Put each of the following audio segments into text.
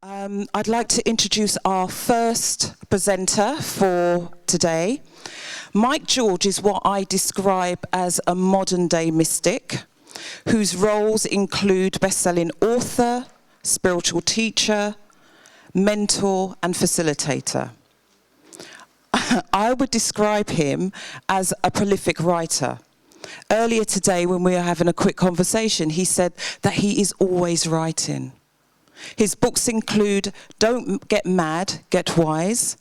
I'd like to introduce our first presenter for today. Mike George is what I describe as a modern-day mystic, whose roles include best-selling author, spiritual teacher, mentor, and facilitator. I would describe him as a prolific writer. Earlier today, when we were having a quick conversation, he said that he is always writing. His books include Don't Get Mad, Get Wise,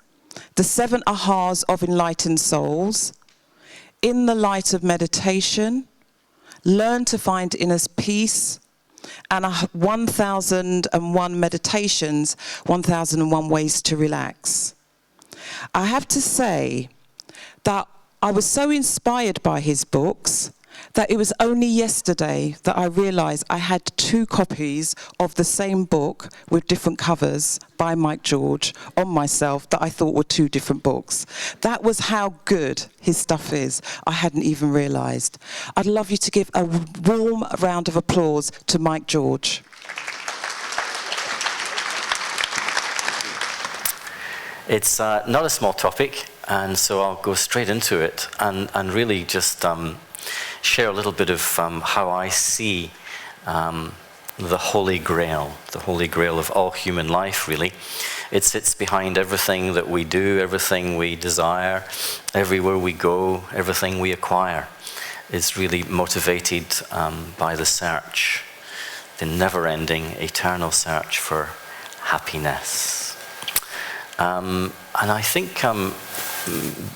The 7 Ahas of Enlightened Souls, In the Light of Meditation, Learn to Find Inner Peace, and 1001 Meditations, 1001 Ways to Relax. I have to say that I was so inspired by his books that it was only yesterday that I realized I had 2 copies of the same book with different covers by Mike George on myself that I thought were 2 different books. That was how good his stuff is. I hadn't even realized. I'd love you to give a warm round of applause to Mike George. It's not a small topic, and so I'll go straight into it and really just share a little bit of how I see the Holy Grail of all human life, really. It sits behind everything that we do, everything we desire, everywhere we go, everything we acquire is really motivated by the search, the never-ending, eternal search for happiness. And I think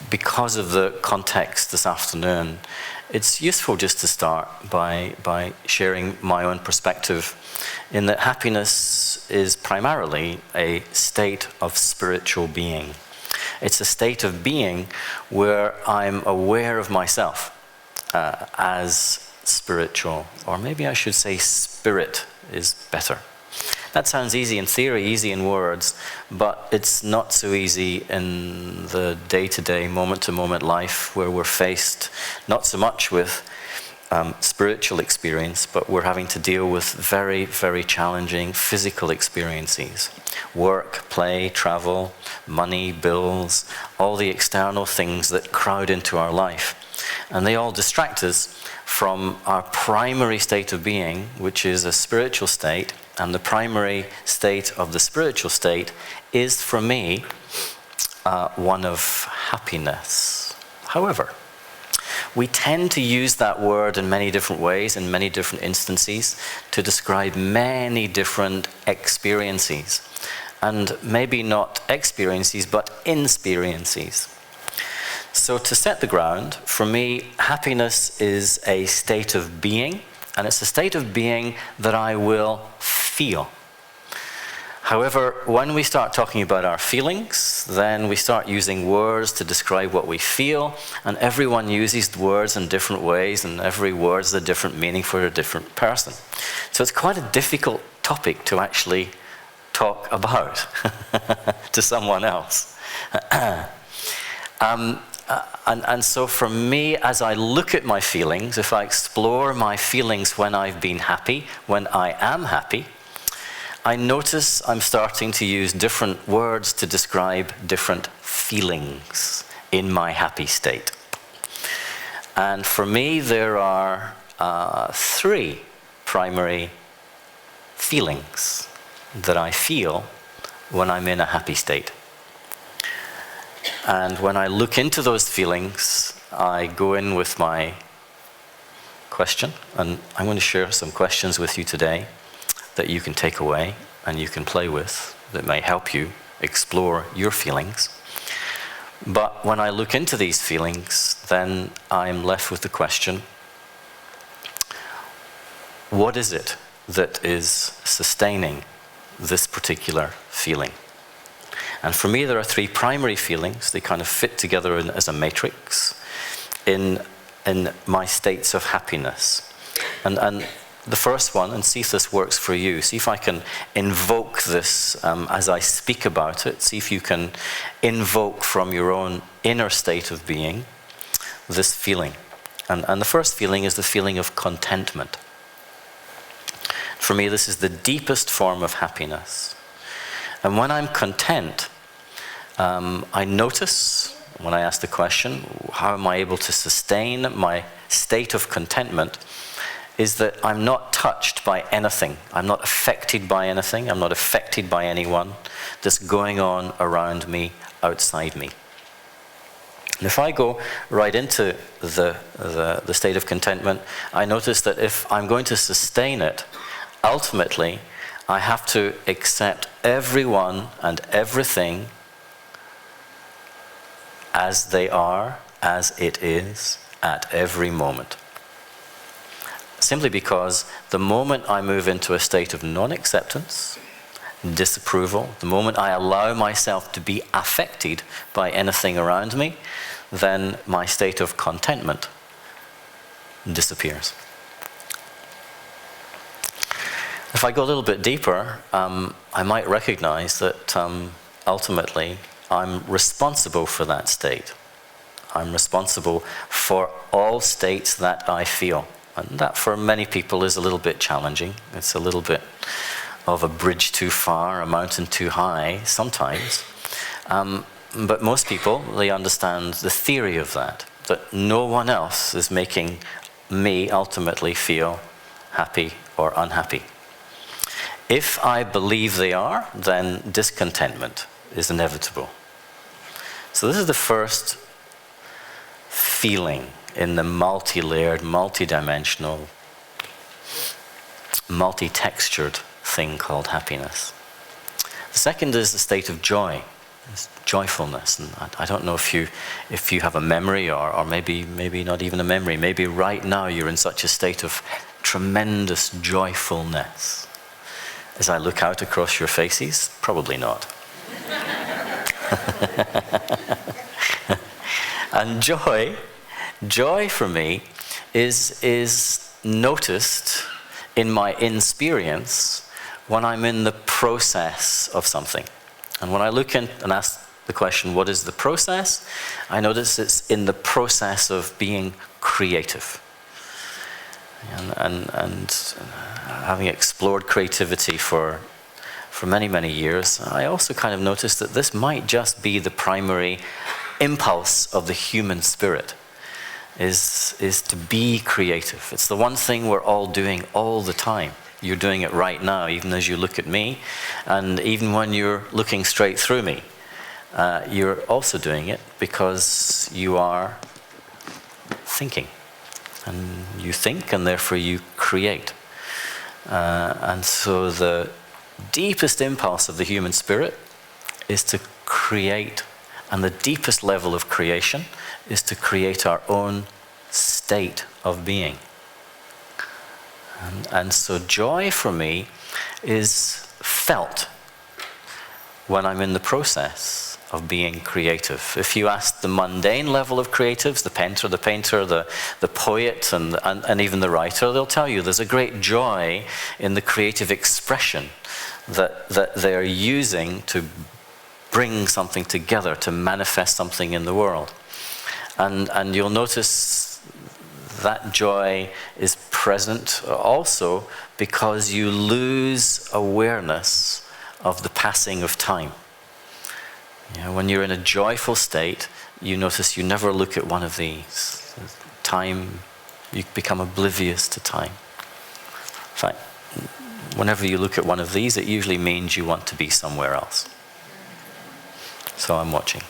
because of the context this afternoon, it's useful just to start by sharing my own perspective in that happiness is primarily a state of spiritual being. It's a state of being where I'm aware of myself as spiritual, or maybe I should say spirit is better. That sounds easy in theory, easy in words, but it's not so easy in the day-to-day, moment-to-moment life where we're faced not so much with spiritual experience, but we're having to deal with very, very challenging physical experiences. Work, play, travel, money, bills, all the external things that crowd into our life. And they all distract us from our primary state of being, which is a spiritual state. And the primary state of the spiritual state is, for me, one of happiness. However, we tend to use that word in many different ways, in many different instances, to describe many different experiences. And maybe not experiences, but insperiences. So to set the ground, for me, happiness is a state of being, and it's a state of being that I will feel. However, when we start talking about our feelings, then we start using words to describe what we feel, and everyone uses words in different ways, and every word has a different meaning for a different person. So it's quite a difficult topic to actually talk about to someone else. And so for me, as I look at my feelings, if I explore my feelings when I've been happy, when I am happy, I notice I'm starting to use different words to describe different feelings in my happy state. And for me, there are 3 primary feelings that I feel when I'm in a happy state. And when I look into those feelings, I go in with my question, and I'm going to share some questions with you today that you can take away and you can play with that may help you explore your feelings. But when I look into these feelings, then I'm left with the question, what is it that is sustaining this particular feeling? And for me, there are 3 primary feelings. They kind of fit together as a matrix in my states of happiness. And the first one, and see if this works for you, see if I can invoke this as I speak about it, see if you can invoke from your own inner state of being this feeling. And the first feeling is the feeling of contentment. For me, this is the deepest form of happiness. And when I'm content, I notice, when I ask the question, how am I able to sustain my state of contentment, is that I'm not touched by anything. I'm not affected by anything. I'm not affected by anyone that's going on around me, outside me. And if I go right into the state of contentment, I notice that if I'm going to sustain it, ultimately, I have to accept everyone and everything as they are, as it is, at every moment. Simply because the moment I move into a state of non-acceptance, disapproval, the moment I allow myself to be affected by anything around me, then my state of contentment disappears. If I go a little bit deeper, I might recognize that ultimately I'm responsible for that state. I'm responsible for all states that I feel. And that for many people is a little bit challenging. It's a little bit of a bridge too far, a mountain too high sometimes. But most people, they understand the theory of that no one else is making me ultimately feel happy or unhappy. If I believe they are, then discontentment is inevitable. So this is the first feeling in the multi-layered, multi-dimensional, multi-textured thing called happiness. The second is the state of joy, joyfulness. And I don't know if you have a memory or maybe not even a memory. Maybe right now you're in such a state of tremendous joyfulness. As I look out across your faces, probably not. And joy for me is noticed in my experience when I'm in the process of something. And when I look in and ask the question, what is the process? I notice it's in the process of being creative. And having explored creativity for many, many years, I also kind of noticed that this might just be the primary impulse of the human spirit, is to be creative. It's the one thing we're all doing all the time. You're doing it right now, even as you look at me, and even when you're looking straight through me, you're also doing it because you are thinking. And you think, and therefore you create. And so the deepest impulse of the human spirit is to create. And the deepest level of creation is to create our own state of being. And so joy for me is felt when I'm in the process of being creative. If you ask the mundane level of creatives, the painter, the poet, and even the writer, they'll tell you there's a great joy in the creative expression that they're using to bring something together, to manifest something in the world. And you'll notice that joy is present also because you lose awareness of the passing of time. You know, when you're in a joyful state, you notice you never look at one of these. Time, you become oblivious to time. In fact, whenever you look at one of these, it usually means you want to be somewhere else. So I'm watching.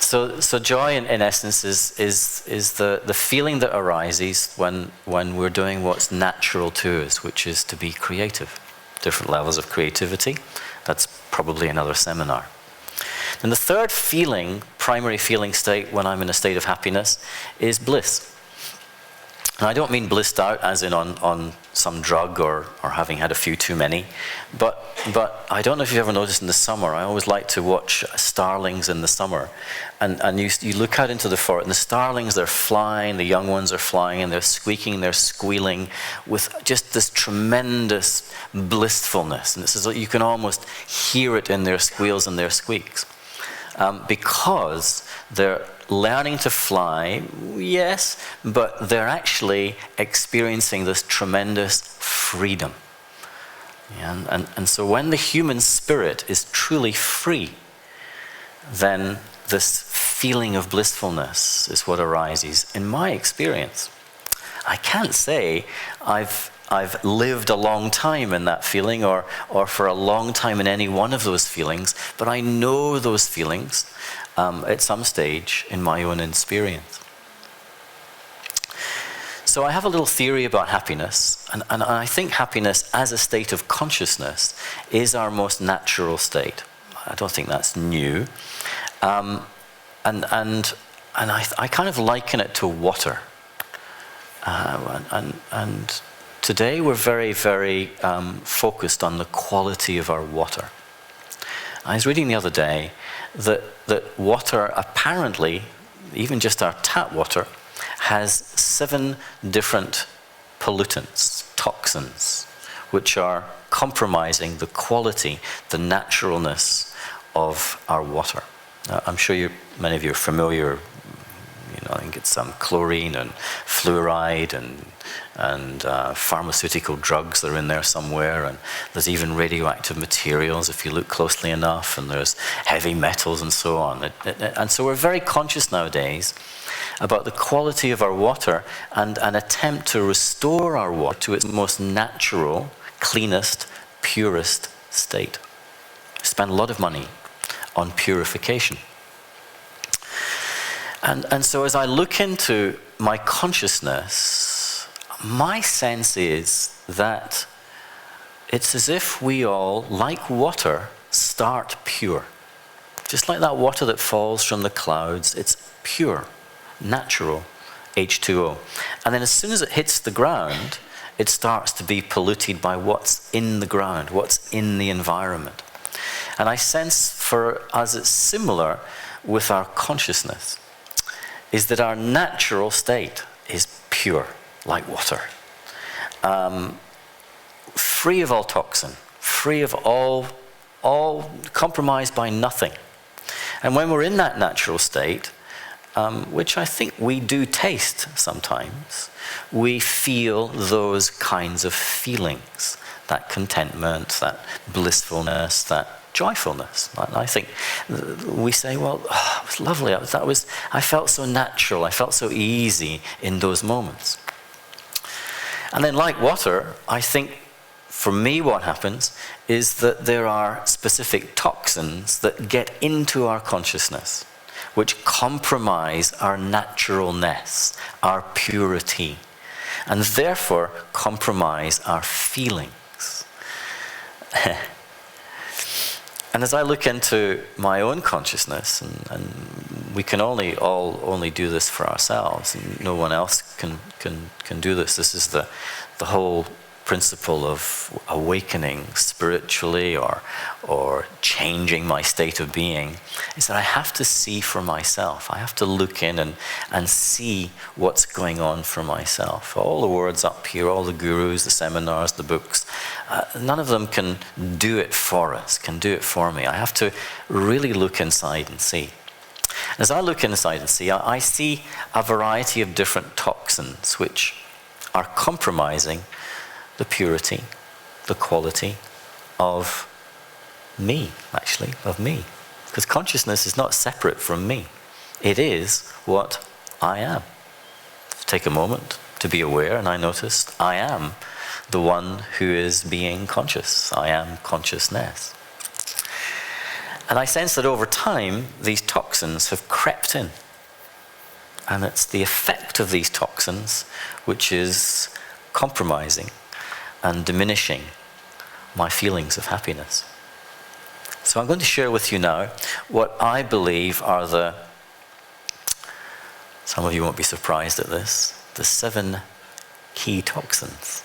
So joy, in essence, is the feeling that arises when we're doing what's natural to us, which is to be creative. Different levels of creativity. That's probably another seminar. And the third feeling, primary feeling state when I'm in a state of happiness, is bliss. And I don't mean blissed out as in on some drug or having had a few too many, but I don't know if you've ever noticed in the summer, I always like to watch starlings in the summer, and you look out into the forest, and the starlings, they're flying, the young ones are flying, and they're squeaking, they're squealing with just this tremendous blissfulness, and it's as though you can almost hear it in their squeals and their squeaks, because they're learning to fly, yes, but they're actually experiencing this tremendous freedom. And so when the human spirit is truly free, then this feeling of blissfulness is what arises. In my experience, I can't say I've lived a long time in that feeling or for a long time in any one of those feelings, but I know those feelings at some stage in my own experience. So I have a little theory about happiness, and I think happiness as a state of consciousness is our most natural state. I don't think that's new. And I kind of liken it to water. And today we're very, very focused on the quality of our water. I was reading the other day that water apparently, even just our tap water, has 7 different pollutants, toxins, which are compromising the quality, the naturalness of our water. I'm sure many of you are familiar. I think it's chlorine and fluoride and pharmaceutical drugs that are in there somewhere, and there's even radioactive materials if you look closely enough, and there's heavy metals and so on. And so we're very conscious nowadays about the quality of our water and an attempt to restore our water to its most natural, cleanest, purest state. We spend a lot of money on purification. And so as I look into my consciousness, my sense is that it's as if we all, like water, start pure. Just like that water that falls from the clouds, it's pure, natural H2O. And then as soon as it hits the ground, it starts to be polluted by what's in the ground, what's in the environment. And I sense for us it's similar with our consciousness, is that our natural state is pure, like water. Free of all toxin, free of all compromised by nothing. And when we're in that natural state, which I think we do taste sometimes, we feel those kinds of feelings, that contentment, that blissfulness, that joyfulness. I think we say, well, it was lovely. I felt so natural. I felt so easy in those moments. And then like water, I think for me what happens is that there are specific toxins that get into our consciousness, which compromise our naturalness, our purity, and therefore compromise our feelings. And as I look into my own consciousness, and we can only do this for ourselves, and no one else can do this. This is the whole principle of awakening spiritually or changing my state of being, is that I have to see for myself. I have to look in and see what's going on for myself. All the words up here, all the gurus, the seminars, the books, none of them can do it for us, can do it for me. I have to really look inside and see. As I look inside and see, I see a variety of different toxins which are compromising the purity, the quality of me, actually, of me. Because consciousness is not separate from me. It is what I am. Take a moment to be aware, and I noticed I am the one who is being conscious. I am consciousness. And I sense that over time, these toxins have crept in. And it's the effect of these toxins which is compromising and diminishing my feelings of happiness. So I'm going to share with you now what I believe are some of you won't be surprised at this, the 7 key toxins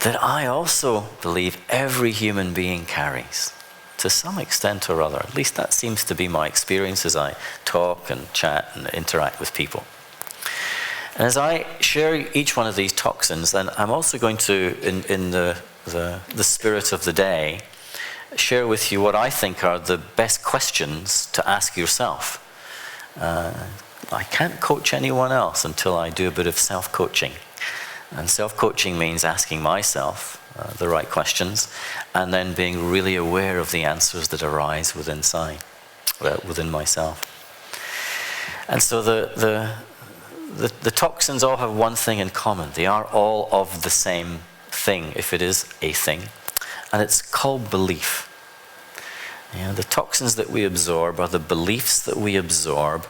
that I also believe every human being carries to some extent or other. At least that seems to be my experience as I talk and chat and interact with people. And as I share each one of these toxins, then I'm also going to, in the spirit of the day, share with you what I think are the best questions to ask yourself. I can't coach anyone else until I do a bit of self-coaching. And self-coaching means asking myself, the right questions, and then being really aware of the answers that arise within myself. And so the toxins all have one thing in common. They are all of the same thing, if it is a thing, and it's called belief. The toxins that we absorb are the beliefs that we absorb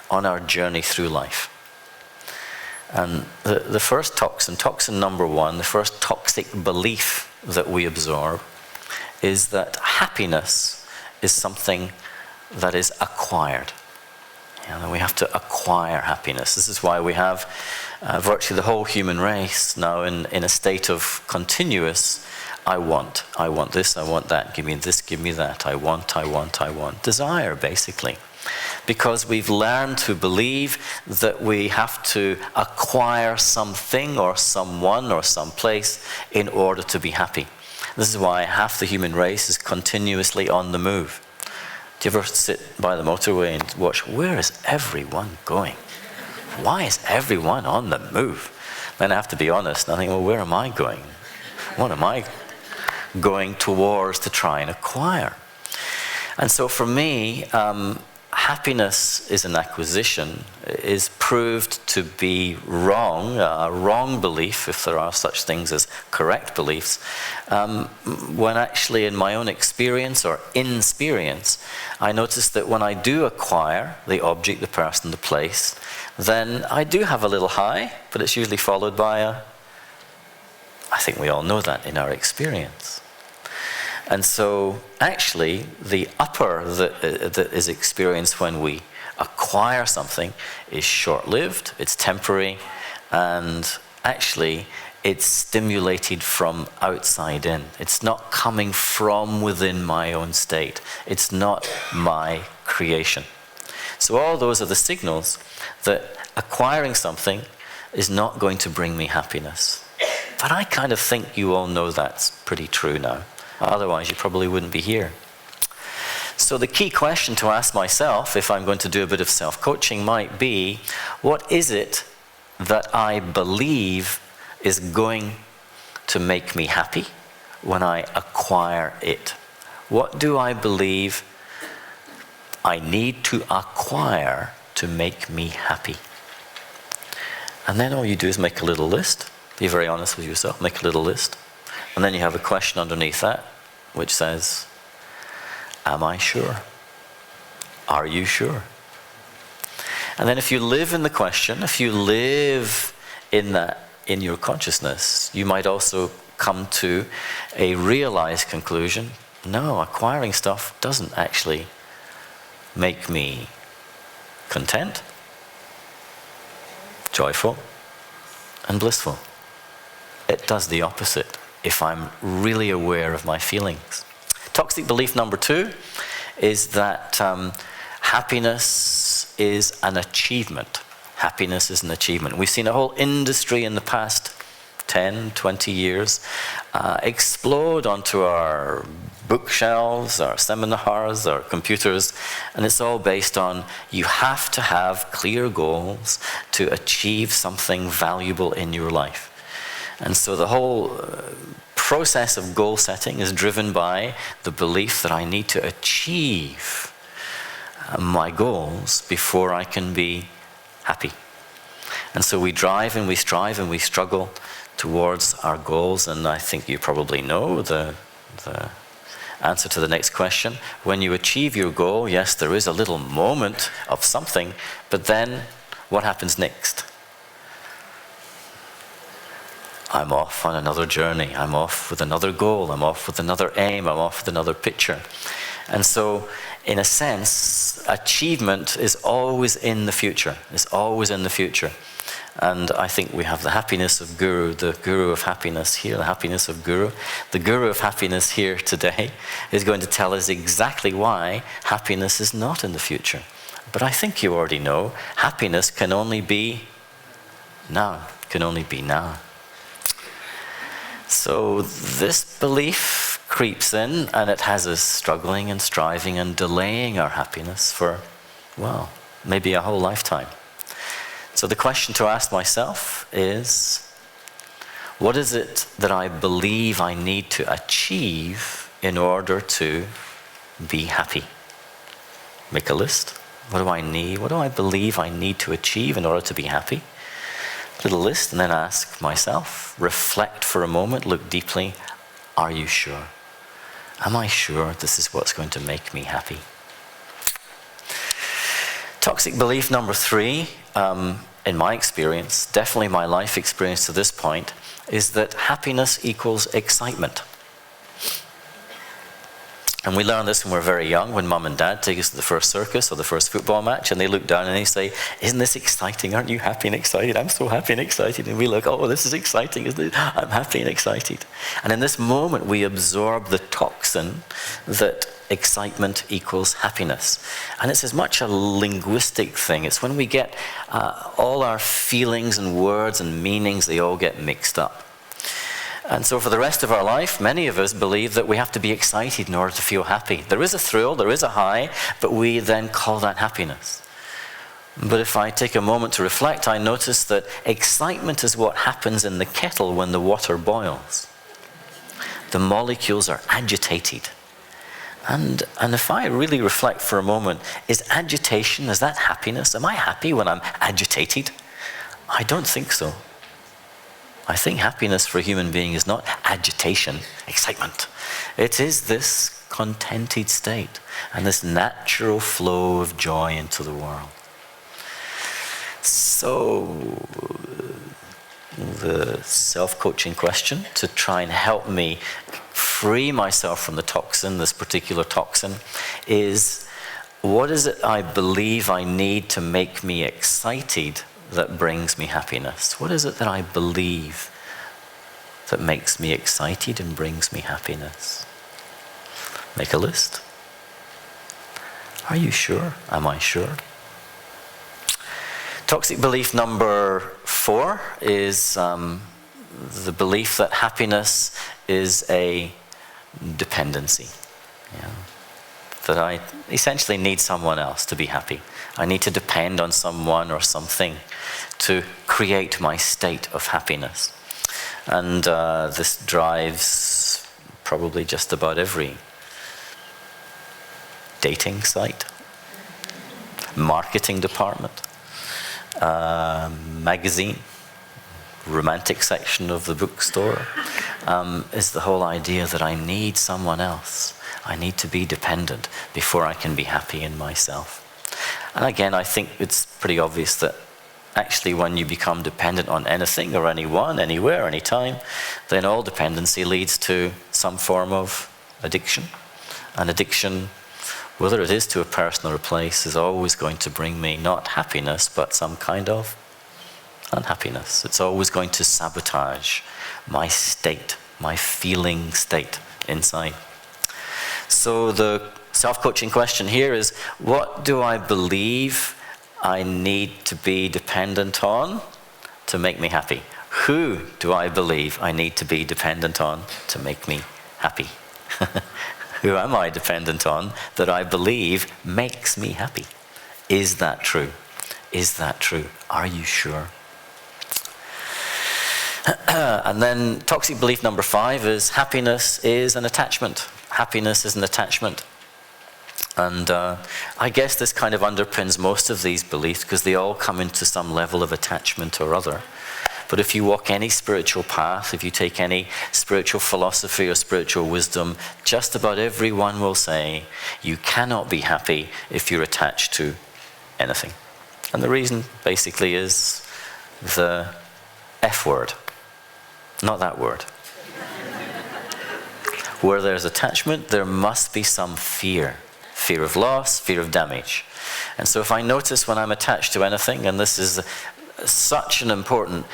on our journey through life. And the first toxin number one, the first toxic belief that we absorb is that happiness is something that is acquired. We have to acquire happiness. This is why we have virtually the whole human race now in a state of continuous I want this, I want that, give me this, give me that, I want. Desire, basically. Because we've learned to believe that we have to acquire something or someone or someplace in order to be happy. This is why half the human race is continuously on the move. Do you ever sit by the motorway and watch, where is everyone going? Why is everyone on the move? Then I have to be honest, and I think, well, where am I going? What am I going towards to try and acquire? And so for me, happiness is an acquisition, is proved to be wrong, a wrong belief, if there are such things as correct beliefs, when actually in my own experience or insperience, I notice that when I do acquire the object, the person, the place, then I do have a little high, but it's usually followed by I think we all know that in our experience. And so actually the upper that is experienced when we acquire something is short-lived, it's temporary, and actually it's stimulated from outside in. It's not coming from within my own state. It's not my creation. So all those are the signals that acquiring something is not going to bring me happiness. But I kind of think you all know that's pretty true now. Otherwise, you probably wouldn't be here. So the key question to ask myself, if I'm going to do a bit of self-coaching, might be, what is it that I believe is going to make me happy when I acquire it? What do I believe I need to acquire to make me happy? And then all you do is make a little list. Be very honest with yourself, make a little list. And then you have a question underneath that, which says, am I sure? Are you sure? And then if you live in the question, if you live in that, in your consciousness, you might also come to a realized conclusion. No, acquiring stuff doesn't actually make me content, joyful, and blissful. It does the opposite if I'm really aware of my feelings. Toxic belief number two is that happiness is an achievement. Happiness is an achievement. We've seen a whole industry in the past 10, 20 years explode onto our bookshelves, our seminars, our computers, and it's all based on you have to have clear goals to achieve something valuable in your life. And so the whole process of goal setting is driven by the belief that I need to achieve my goals before I can be happy. And so we drive and we strive and we struggle towards our goals, and I think you probably know the answer to the next question. When you achieve your goal, yes, there is a little moment of something, but then what happens next? I'm off on another journey. I'm off with another goal. I'm off with another aim. I'm off with another picture. And so, in a sense, achievement is always in the future. It's always in the future. And I think we have the happiness of Guru, the Guru of happiness here, the happiness of Guru. The Guru of happiness here today is going to tell us exactly why happiness is not in the future. But I think you already know, happiness can only be now. Can only be now. So this belief creeps in, and it has us struggling and striving and delaying our happiness for, well, maybe a whole lifetime. So the question to ask myself is, What is it that I believe I need to achieve in order to be happy? Make a list. What do I need? What do I believe I need to achieve in order to be happy? Little list, and then ask myself, reflect for a moment, look deeply. Are you sure? Am I sure this is what's going to make me happy? Toxic belief number 3, in my experience, definitely my life experience to this point, is that happiness equals excitement. And we learn this when we're very young, when mum and dad take us to the first circus or the first football match, and they look down and they say, isn't this exciting? Aren't you happy and excited? I'm so happy and excited. And we look, oh, this is exciting, isn't it? I'm happy and excited. And in this moment, we absorb the toxin that excitement equals happiness. And it's as much a linguistic thing. It's when we get all our feelings and words and meanings, they all get mixed up. And so for the rest of our life, many of us believe that we have to be excited in order to feel happy. There is a thrill, there is a high, but we then call that happiness. But if I take a moment to reflect, I notice that excitement is what happens in the kettle when the water boils. The molecules are agitated. And if I really reflect for a moment, is agitation, is that happiness? Am I happy when I'm agitated? I don't think so. I think happiness for a human being is not agitation, excitement. It is this contented state and this natural flow of joy into the world. So, the self-coaching question to try and help me free myself from the toxin, this particular toxin, is what is it I believe I need to make me excited that brings me happiness? What is it that I believe that makes me excited and brings me happiness? Make a list. Are you sure? Am I sure? Toxic belief number 4 is the belief that happiness is a dependency. Yeah. That I essentially need someone else to be happy. I need to depend on someone or something to create my state of happiness. And this drives probably just about every dating site, marketing department, magazine, romantic section of the bookstore, is the whole idea that I need someone else. I need to be dependent before I can be happy in myself. And again, I think it's pretty obvious that actually when you become dependent on anything or anyone, anywhere, anytime, then all dependency leads to some form of addiction. And addiction, whether it is to a person or a place, is always going to bring me not happiness, but some kind of unhappiness. It's always going to sabotage my state, my feeling state inside. So the self-coaching question here is, what do I believe I need to be dependent on to make me happy? Who do I believe I need to be dependent on to make me happy? Who am I dependent on that I believe makes me happy? Is that true? Is that true? Are you sure? And then toxic belief number 5 is happiness is an attachment. Happiness is an attachment. And I guess this kind of underpins most of these beliefs because they all come into some level of attachment or other. But if you walk any spiritual path, if you take any spiritual philosophy or spiritual wisdom, just about everyone will say you cannot be happy if you're attached to anything. And the reason basically is the F word, not that word. Where there's attachment, there must be some fear. Fear of loss, fear of damage. And so if I notice when I'm attached to anything, and this is such an important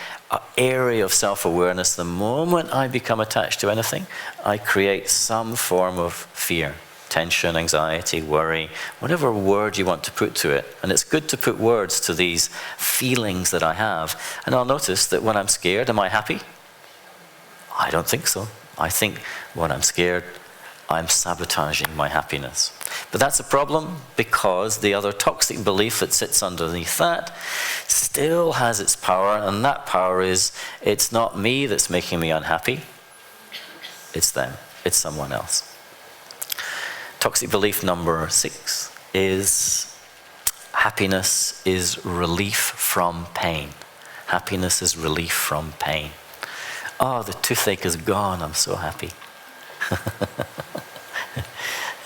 area of self-awareness, the moment I become attached to anything, I create some form of fear, tension, anxiety, worry, whatever word you want to put to it. And it's good to put words to these feelings that I have. And I'll notice that when I'm scared, am I happy? I don't think so. I think when I'm scared, I'm sabotaging my happiness. But that's a problem because the other toxic belief that sits underneath that still has its power, and that power is, it's not me that's making me unhappy, it's them, it's someone else. Toxic belief number 6 is happiness is relief from pain. Happiness is relief from pain. Oh, the toothache is gone, I'm so happy.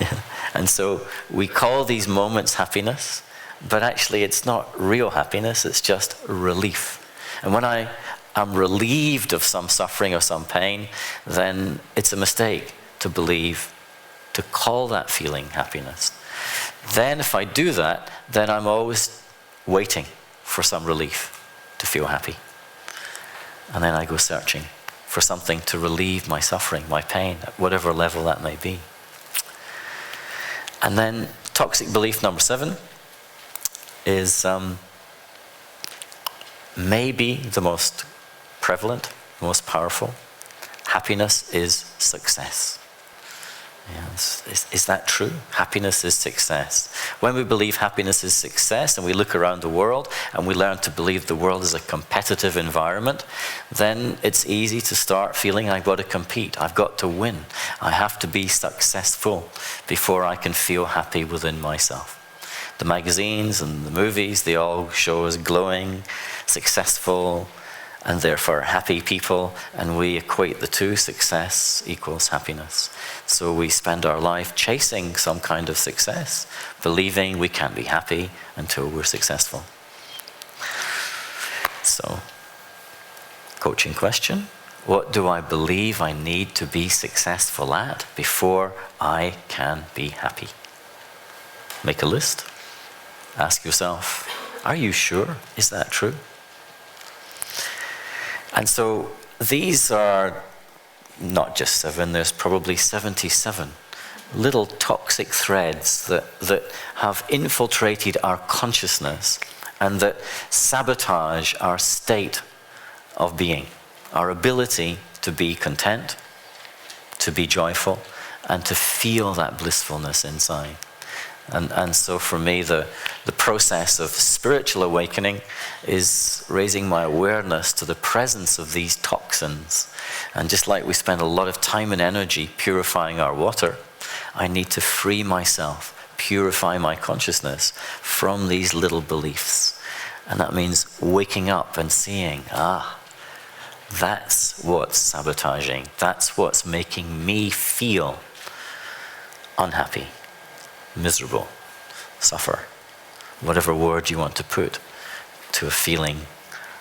Yeah. And so we call these moments happiness, but actually it's not real happiness, it's just relief. And when I am relieved of some suffering or some pain, then it's a mistake to believe, to call that feeling happiness. Then if I do that, then I'm always waiting for some relief to feel happy. And then I go searching for something to relieve my suffering, my pain, at whatever level that may be. And then toxic belief number 7 is maybe the most prevalent, most powerful. Happiness is success. Yes. Is that true? Happiness is success. When we believe happiness is success and we look around the world and we learn to believe the world is a competitive environment, then it's easy to start feeling I've got to compete, I've got to win, I have to be successful before I can feel happy within myself. The magazines and the movies, they all show us glowing, successful, and therefore happy people, and we equate the two, success equals happiness. So we spend our life chasing some kind of success, believing we can't be happy until we're successful. So, coaching question, what do I believe I need to be successful at before I can be happy? Make a list. Ask yourself, are you sure? Is that true? And so these are not just 7, there's probably 77 little toxic threads that have infiltrated our consciousness and that sabotage our state of being, our ability to be content, to be joyful, and to feel that blissfulness inside. And so for me, the process of spiritual awakening is raising my awareness to the presence of these toxins. And just like we spend a lot of time and energy purifying our water, I need to free myself, purify my consciousness from these little beliefs. And that means waking up and seeing, that's what's sabotaging, that's what's making me feel unhappy, miserable, suffer, whatever word you want to put to a feeling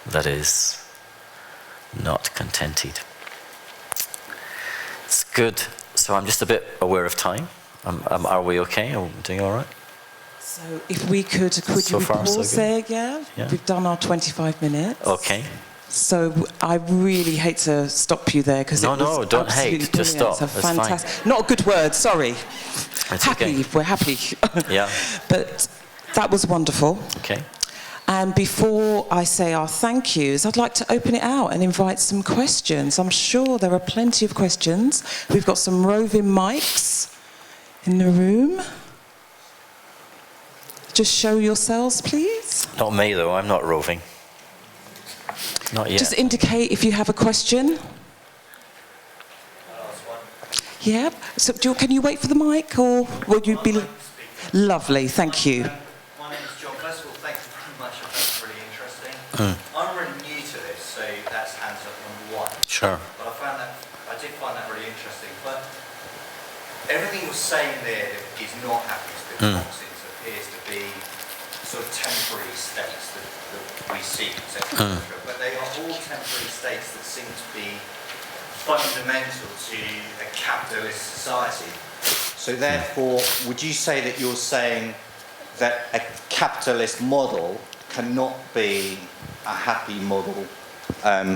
that is not contented. It's good. So I'm just a bit aware of time. Are we okay? Are we doing all right? So if we could So you far, so pause good. there? Yeah. We've done our 25 minutes. Okay. So I really hate to stop you there because No, don't hate. Just stop. It's a That's fantastic. Not a good word. Sorry. It's happy. okay. We're happy. Yeah. But that was wonderful. Okay. And before I say our thank yous, I'd like to open it out and invite some questions. I'm sure there are plenty of questions. We've got some roving mics in the room. Just show yourselves, please. Not me though. I'm not roving. Not yet. Just indicate if you have a question. Yeah. So can you wait for the mic, or will you be lovely? Thank you. My name is John. First of all, thank you very much. I found it really interesting. I'm really new to this, so that's hands up number 1. Sure. But I did find that really interesting. But everything was saying there is not happiness. The toxins appears to be sort of temporary states that we see, etc. But they are all temporary states that seem to be fundamental to a capitalist society. So therefore, would you say that you're saying that a capitalist model cannot be a happy model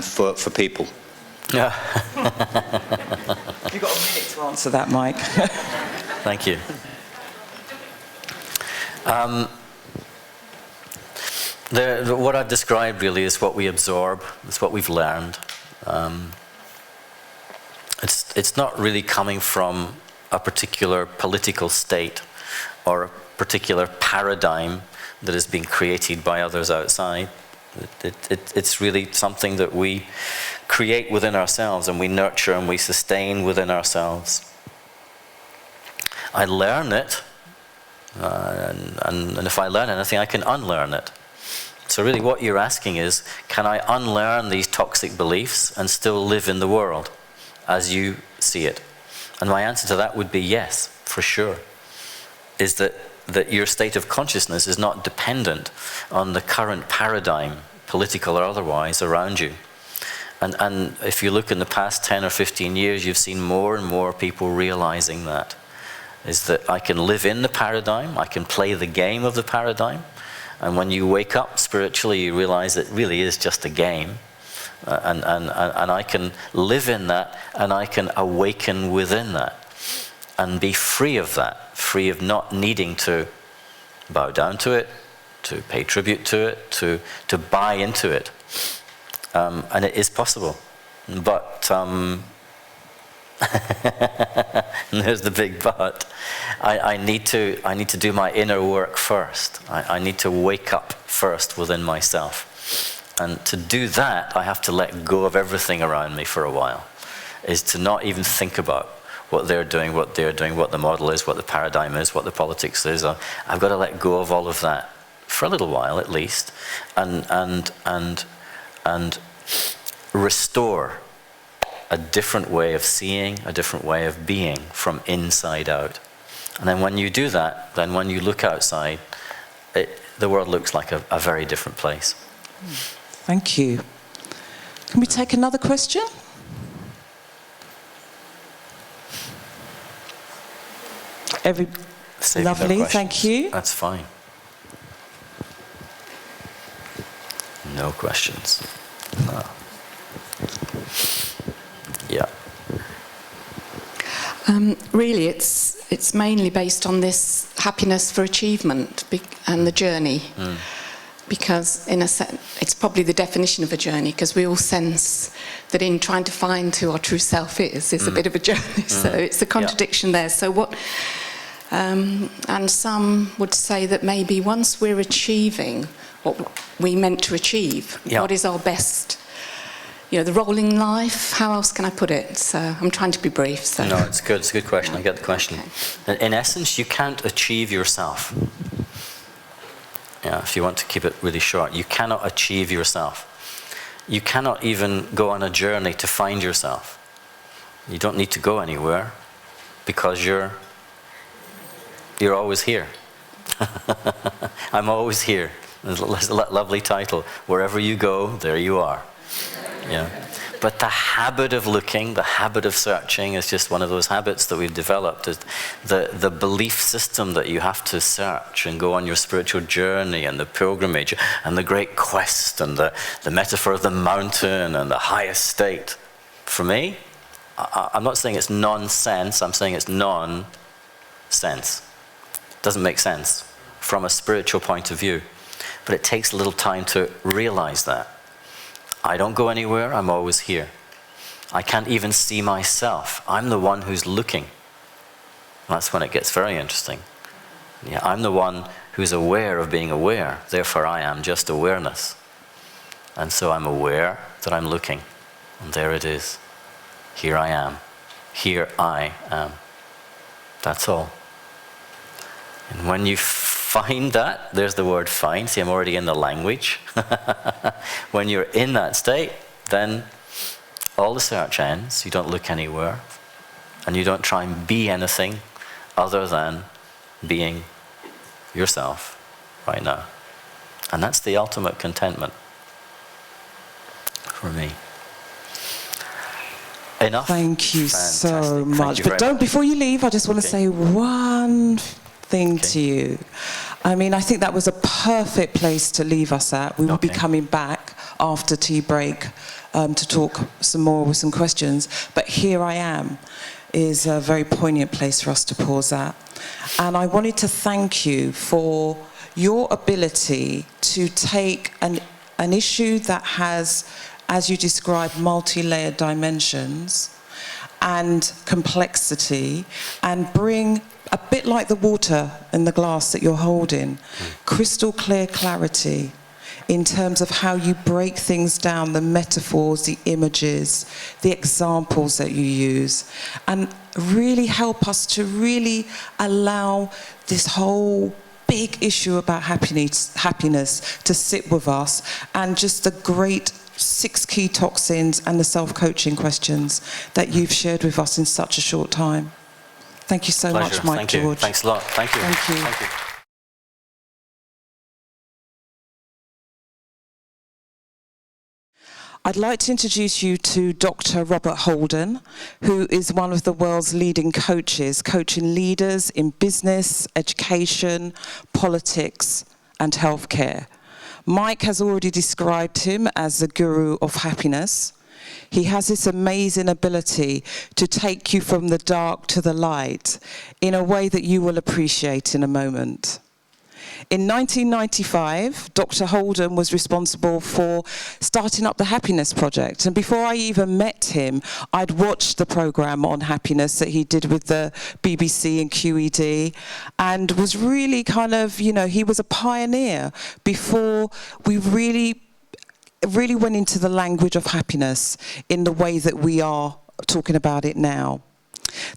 for people? Yeah. You've got a minute to answer that, Mike. Thank you. What I've described really is what we absorb. It's what we've learned. It's not really coming from a particular political state or a particular paradigm that is being created by others outside. It's really something that we create within ourselves, and we nurture and we sustain within ourselves. I learn it, and if I learn anything, I can unlearn it. So really what you're asking is, can I unlearn these toxic beliefs and still live in the world as you see it? And my answer to that would be yes, for sure. Is that your state of consciousness is not dependent on the current paradigm, political or otherwise, around you. And if you look in the past 10 or 15 years, you've seen more and more people realizing that. Is that I can live in the paradigm, I can play the game of the paradigm, and when you wake up spiritually, you realize it really is just a game. And I can live in that, and I can awaken within that, and be free of that, free of not needing to bow down to it, to pay tribute to it, to buy into it. And it is possible. But there's the big but. I need to do my inner work first. I need to wake up first within myself. And to do that, I have to let go of everything around me for a while. Is to not even think about what they're doing, what the model is, what the paradigm is, what the politics is. I've got to let go of all of that for a little while at least, and restore a different way of seeing, a different way of being from inside out. And then when you do that, then when you look outside, the world looks like a very different place. Thank you. Can we take another question? Lovely, thank you. That's fine. No questions. No. Yeah. Really, it's mainly based on this happiness for achievement and the journey. Because in a sense, it's probably the definition of a journey, because we all sense that in trying to find who our true self is a bit of a journey. So it's a contradiction there. So what... and some would say that maybe once we're achieving what we meant to achieve, what is our best, the rolling life, how else can I put it? So I'm trying to be brief. So. No, it's good. It's a good question. Yeah. I get the question. Okay. In essence, you can't achieve yourself. Yeah, if you want to keep it really short, you cannot achieve yourself. You cannot even go on a journey to find yourself. You don't need to go anywhere, because you're always here. I'm always here. There's a lovely title. Wherever you go, there you are. Yeah. But the habit of looking, the habit of searching is just one of those habits that we've developed. The belief system that you have to search and go on your spiritual journey and the pilgrimage and the great quest and the metaphor of the mountain and the highest state. For me, I'm not saying it's nonsense, I'm saying it's non-sense. Doesn't make sense from a spiritual point of view. But it takes a little time to realize that. I don't go anywhere, I'm always here. I can't even see myself. I'm the one who's looking. That's when it gets very interesting. Yeah, I'm the one who's aware of being aware. Therefore, I am just awareness. And so I'm aware that I'm looking. And there it is. Here I am. Here I am. That's all. And when you find that, there's the word find. See, I'm already in the language. When you're in that state, then all the search ends. You don't look anywhere. And you don't try and be anything other than being yourself right now. And that's the ultimate contentment for me. Enough? Thank you Fantastic. so Thank much. you But very much. before you leave, I just want to say one thing to you. I mean, I think that was a perfect place to leave us at. We will be coming back after tea break to talk some more with some questions. But Here I Am is a very poignant place for us to pause at. And I wanted to thank you for your ability to take an issue that has, as you described, multi-layered dimensions, and complexity, and bring, a bit like the water in the glass that you're holding, crystal clear clarity in terms of how you break things down, the metaphors, the images, the examples that you use, and really help us to really allow this whole big issue about happiness to sit with us, and just the great 6 key toxins and the self-coaching questions that you've shared with us in such a short time. Thank you so Pleasure. much, Mike Thank George. You. Thanks a lot. Thank you. Thank you. Thank you. I'd like to introduce you to Dr. Robert Holden, who is one of the world's leading coaches, coaching leaders in business, education, politics, and healthcare. Mike has already described him as the guru of happiness. He has this amazing ability to take you from the dark to the light in a way that you will appreciate in a moment. In 1995, Dr. Holden was responsible for starting up the Happiness Project. And before I even met him, I'd watched the programme on happiness that he did with the BBC and QED, and was really kind of, you know, he was a pioneer before we really went into the language of happiness in the way that we are talking about it now.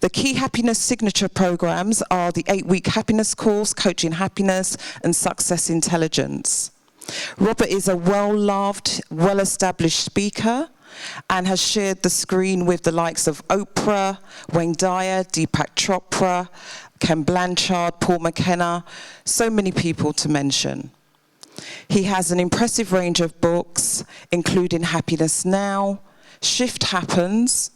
The key happiness signature programs are the 8-week happiness course, Coaching Happiness, and Success Intelligence. Robert is a well-loved, well-established speaker and has shared the screen with the likes of Oprah, Wayne Dyer, Deepak Chopra, Ken Blanchard, Paul McKenna, so many people to mention. He has an impressive range of books, including Happiness Now, Shift Happens,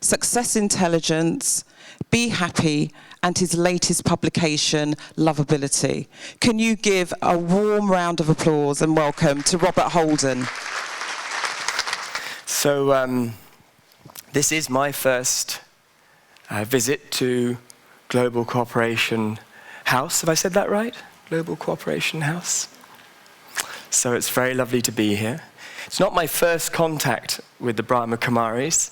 Success Intelligence, Be Happy, and his latest publication, Lovability. Can you give a warm round of applause and welcome to Robert Holden? So this is my first visit to Global Cooperation House. Have I said that right? Global Cooperation House. So it's very lovely to be here. It's not my first contact with the Brahma Kumaris.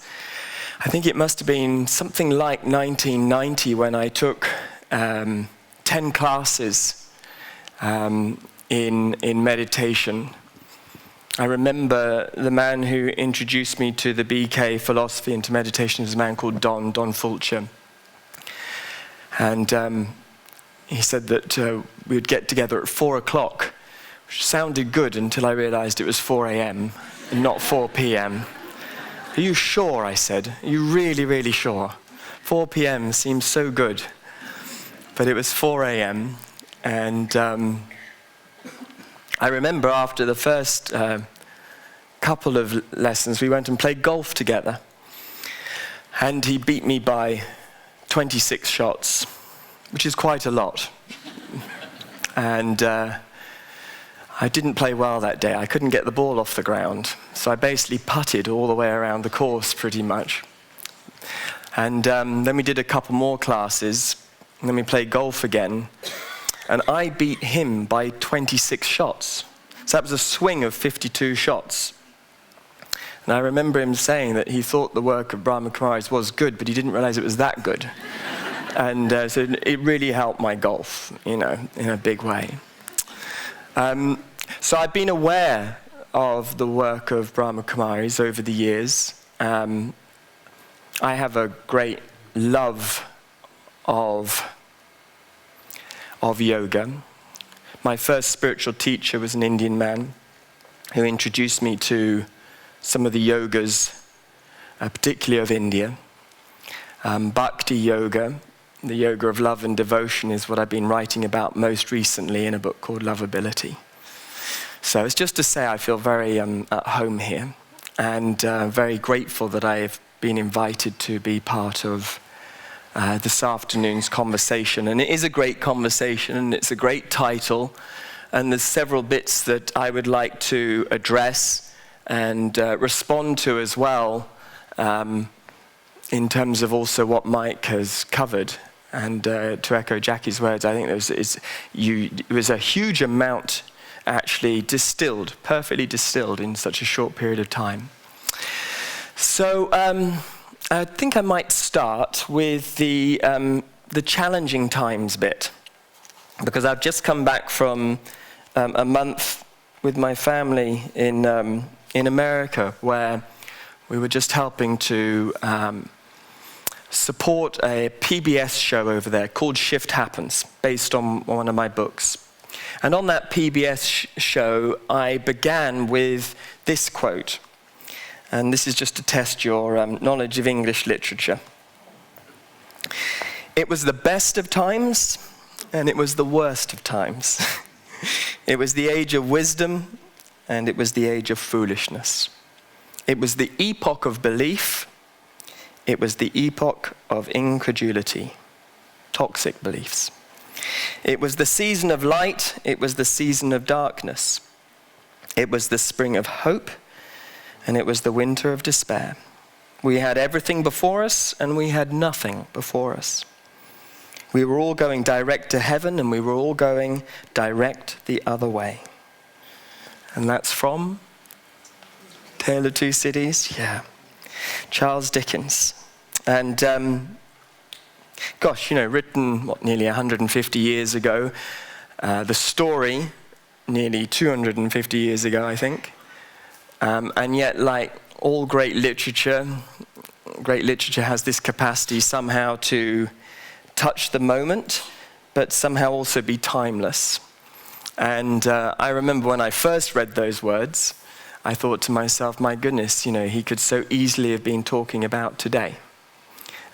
I think it must have been something like 1990 when I took 10 classes in meditation. I remember the man who introduced me to the BK philosophy and to meditation was a man called Don Fulcher. And he said that we would get together at 4 o'clock, which sounded good until I realized it was 4 a.m. and not 4 p.m. Are you sure? I said. Are you really, really sure? 4 p.m. seems so good. But it was 4 a.m. And I remember after the first couple of lessons, we went and played golf together. And he beat me by 26 shots, which is quite a lot. And I didn't play well that day. I couldn't get the ball off the ground. So I basically putted all the way around the course pretty much. And then we did a couple more classes, and then we played golf again. And I beat him by 26 shots. So that was a swing of 52 shots. And I remember him saying that he thought the work of Brahma Kumaris was good, but he didn't realize it was that good. And so it really helped my golf, you know, in a big way. So I've been aware of the work of Brahma Kumaris over the years. I have a great love of yoga. My first spiritual teacher was an Indian man who introduced me to some of the yogas, particularly of India. Bhakti yoga, the yoga of love and devotion, is what I've been writing about most recently in a book called Lovability. So it's just to say I feel very at home here, and very grateful that I've been invited to be part of this afternoon's conversation. And it is a great conversation, and it's a great title, and there's several bits that I would like to address and respond to as well, in terms of also what Mike has covered. And to echo Jackie's words, I think it was a huge amount actually distilled, perfectly distilled in such a short period of time. So I think I might start with the challenging times bit, because I've just come back from a month with my family in America, where we were just helping to support a PBS show over there called Shift Happens, based on one of my books. And on that PBS show, I began with this quote. And this is just to test your knowledge of English literature. It was the best of times, and it was the worst of times. It was the age of wisdom, and it was the age of foolishness. It was the epoch of belief. It was the epoch of incredulity, toxic beliefs. It was the season of light. It was the season of darkness. It was the spring of hope, and it was the winter of despair. We had everything before us, and we had nothing before us. We were all going direct to heaven, and we were all going direct the other way. And that's from Tale of Two Cities? Yeah. Charles Dickens. And, written, nearly 150 years ago. The story, nearly 250 years ago, I think. And yet, like all great literature has this capacity somehow to touch the moment, but somehow also be timeless. And I remember when I first read those words, I thought to myself, my goodness, he could so easily have been talking about today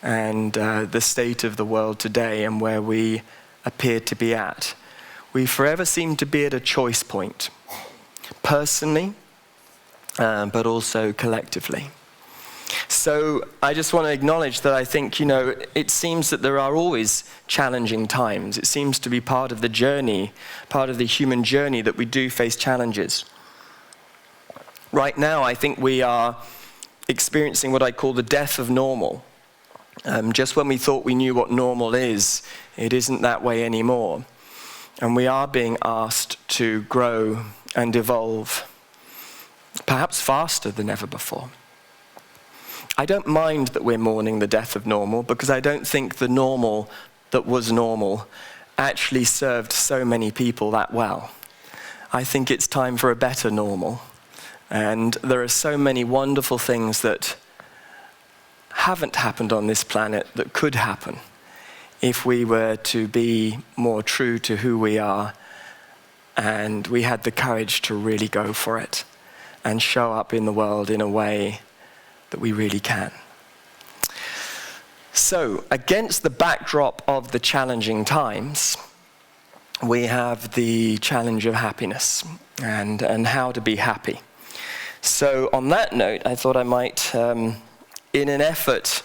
and the state of the world today and where we appear to be at. We forever seem to be at a choice point, personally, but also collectively. So I just want to acknowledge that I think, it seems that there are always challenging times. It seems to be part of the journey, part of the human journey, that we do face challenges. Right now, I think we are experiencing what I call the death of normal. Just when we thought we knew what normal is, it isn't that way anymore. And we are being asked to grow and evolve, perhaps faster than ever before. I don't mind that we're mourning the death of normal, because I don't think the normal that was normal actually served so many people that well. I think it's time for a better normal. And there are so many wonderful things that haven't happened on this planet that could happen if we were to be more true to who we are and we had the courage to really go for it and show up in the world in a way that we really can. So, against the backdrop of the challenging times, we have the challenge of happiness and how to be happy. So on that note, I thought I might, in an effort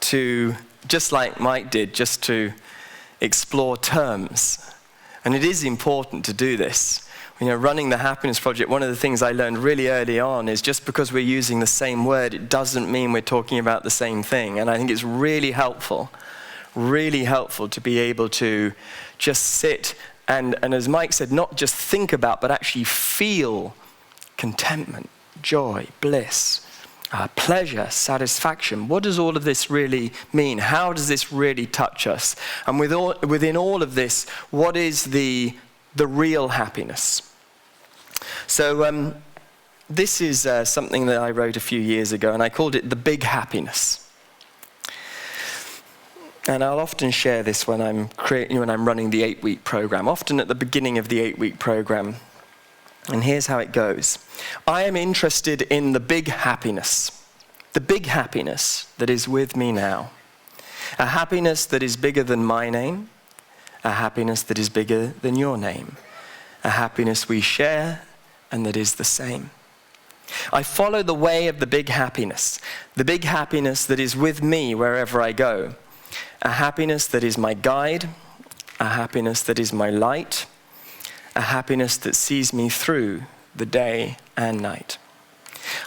to, just like Mike did, just to explore terms. And it is important to do this. Running the Happiness Project, one of the things I learned really early on is just because we're using the same word, it doesn't mean we're talking about the same thing. And I think it's really helpful to be able to just sit and as Mike said, not just think about, but actually feel contentment, joy, bliss, pleasure, satisfaction. What does all of this really mean? How does this really touch us? And within all of this, what is the real happiness? So this is something that I wrote a few years ago, and I called it The Big Happiness. And I'll often share this when I'm running the 8-week program, often at the beginning of the 8-week program. And here's how it goes. I am interested in the big happiness that is with me now. A happiness that is bigger than my name, a happiness that is bigger than your name, a happiness we share and that is the same. I follow the way of the big happiness that is with me wherever I go, a happiness that is my guide, a happiness that is my light, a happiness that sees me through the day and night.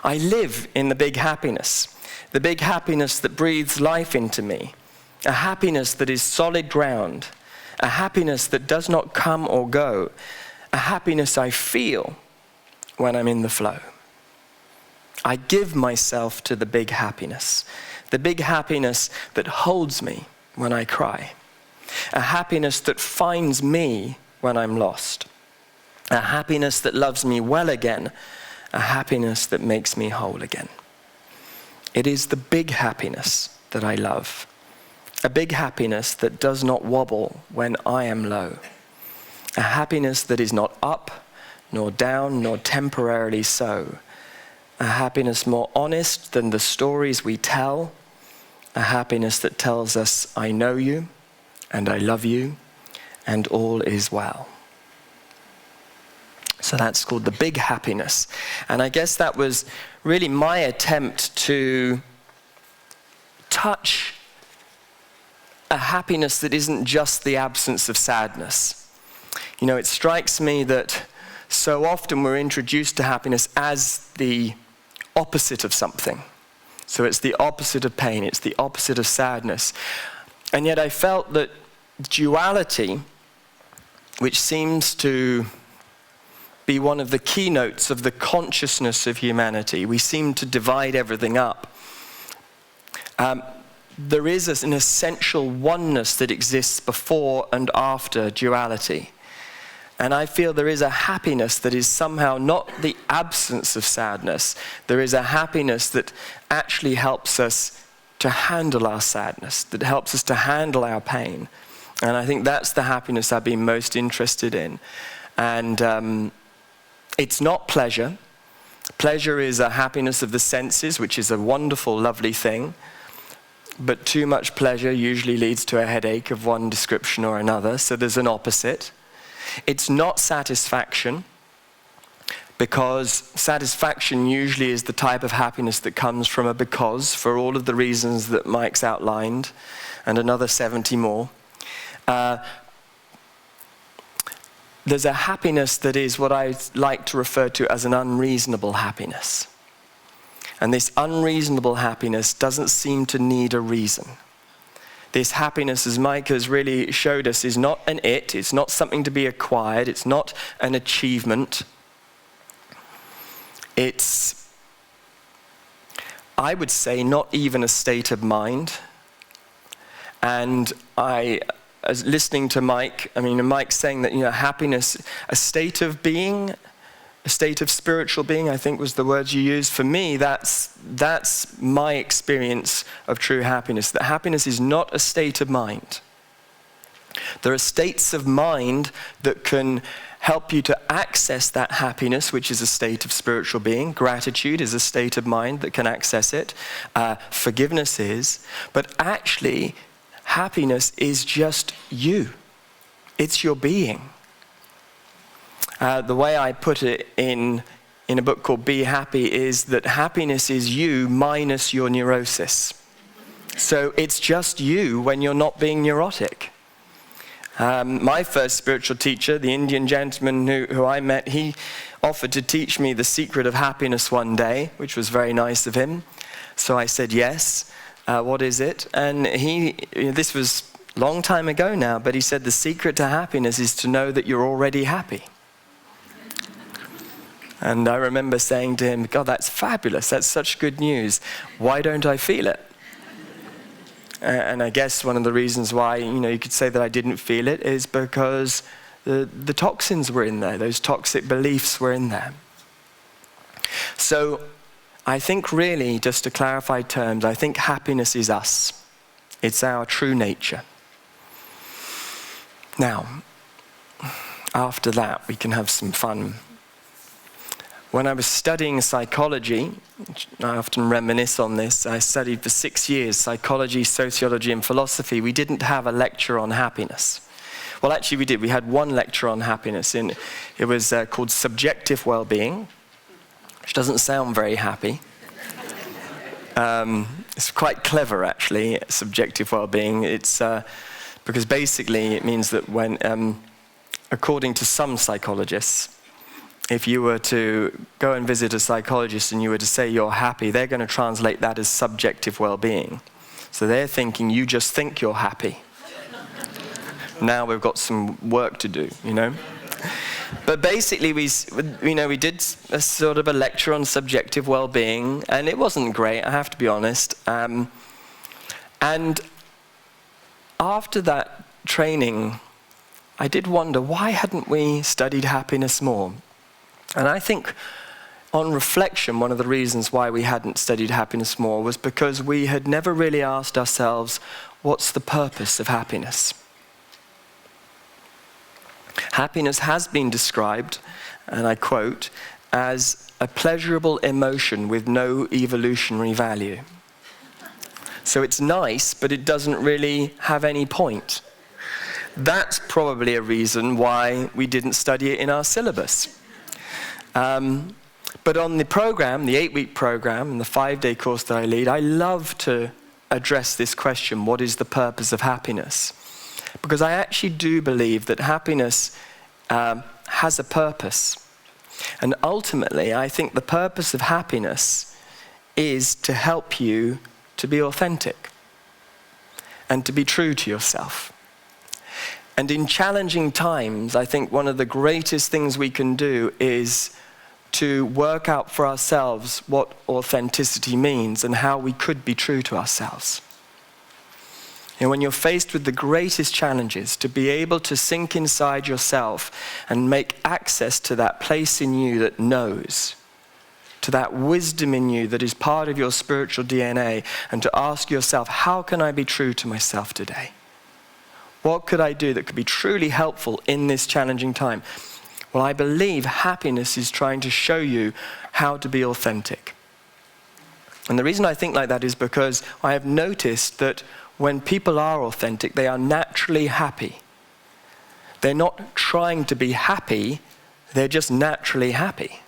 I live in the big happiness that breathes life into me, a happiness that is solid ground, a happiness that does not come or go, a happiness I feel when I'm in the flow. I give myself to the big happiness that holds me when I cry, a happiness that finds me when I'm lost, a happiness that loves me well again, a happiness that makes me whole again. It is the big happiness that I love, a big happiness that does not wobble when I am low, a happiness that is not up, nor down, nor temporarily so, a happiness more honest than the stories we tell, a happiness that tells us, I know you, and I love you, and all is well. So that's called the big happiness. And I guess that was really my attempt to touch a happiness that isn't just the absence of sadness. You know, it strikes me that so often we're introduced to happiness as the opposite of something. So it's the opposite of pain, it's the opposite of sadness. And yet I felt that duality, which seems to be one of the keynotes of the consciousness of humanity, we seem to divide everything up. There is an essential oneness that exists before and after duality. And I feel there is a happiness that is somehow not the absence of sadness. There is a happiness that actually helps us to handle our sadness, that helps us to handle our pain. And I think that's the happiness I've been most interested in. And it's not pleasure. Pleasure is a happiness of the senses, which is a wonderful, lovely thing. But too much pleasure usually leads to a headache of one description or another. So there's an opposite. It's not satisfaction, because satisfaction usually is the type of happiness that comes from a because, for all of the reasons that Mike's outlined, and another 70 more. There's a happiness that is what I like to refer to as an unreasonable happiness. And this unreasonable happiness doesn't seem to need a reason. This happiness, as Mike has really showed us, is not an it. It's not something to be acquired. It's not an achievement. It's, I would say, not even a state of mind. And as listening to Mike, Mike's saying that, happiness, a state of being, a state of spiritual being, I think was the words you used. For me, that's my experience of true happiness, that happiness is not a state of mind. There are states of mind that can help you to access that happiness, which is a state of spiritual being. Gratitude is a state of mind that can access it. Forgiveness is. But actually, happiness is just you. It's your being. The way I put it in a book called Be Happy is that happiness is you minus your neurosis. So it's just you when you're not being neurotic. My first spiritual teacher, the Indian gentleman who I met, he offered to teach me the secret of happiness one day, which was very nice of him. So I said, yes, what is it? And this was a long time ago now, but he said the secret to happiness is to know that you're already happy. And I remember saying to him, God, that's fabulous. That's such good news. Why don't I feel it? And I guess one of the reasons why, you could say that I didn't feel it is because the toxins were in there. Those toxic beliefs were in there. So I think really, just to clarify terms, I think happiness is us. It's our true nature. Now, after that, we can have some fun. When I was studying psychology, I often reminisce on this, I studied for 6 years psychology, sociology, and philosophy. We didn't have a lecture on happiness. Well, actually we did. We had one lecture on happiness. It was called Subjective Well-Being, which doesn't sound very happy. It's quite clever, actually, subjective well-being. It's because basically it means that when, according to some psychologists, if you were to go and visit a psychologist and you were to say you're happy, they're going to translate that as subjective well-being. So they're thinking you just think you're happy. Now we've got some work to do, But basically, we did a sort of a lecture on subjective well-being, and it wasn't great, I have to be honest. And after that training, I did wonder, why hadn't we studied happiness more? And I think, on reflection, one of the reasons why we hadn't studied happiness more was because we had never really asked ourselves, what's the purpose of happiness? Happiness has been described, and I quote, as a pleasurable emotion with no evolutionary value. So it's nice, but it doesn't really have any point. That's probably a reason why we didn't study it in our syllabus. But on the program, the 8-week program, and the 5-day course that I lead, I love to address this question, what is the purpose of happiness? Because I actually do believe that happiness has a purpose. And ultimately, I think the purpose of happiness is to help you to be authentic and to be true to yourself. And in challenging times, I think one of the greatest things we can do is to work out for ourselves what authenticity means and how we could be true to ourselves. And when you're faced with the greatest challenges, to be able to sink inside yourself and make access to that place in you that knows, to that wisdom in you that is part of your spiritual DNA, and to ask yourself, how can I be true to myself today? What could I do that could be truly helpful in this challenging time? Well, I believe happiness is trying to show you how to be authentic. And the reason I think like that is because I have noticed that when people are authentic, they are naturally happy. They're not trying to be happy, they're just naturally happy.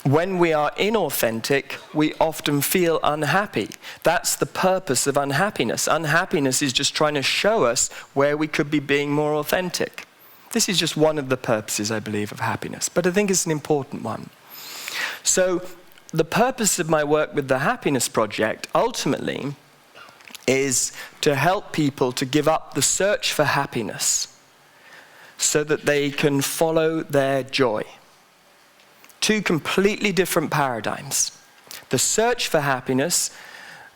When we are inauthentic, we often feel unhappy. That's the purpose of unhappiness. Unhappiness is just trying to show us where we could be being more authentic. This is just one of the purposes, I believe, of happiness, but I think it's an important one. So the purpose of my work with the Happiness Project, ultimately, is to help people to give up the search for happiness so that they can follow their joy. Two completely different paradigms. The search for happiness,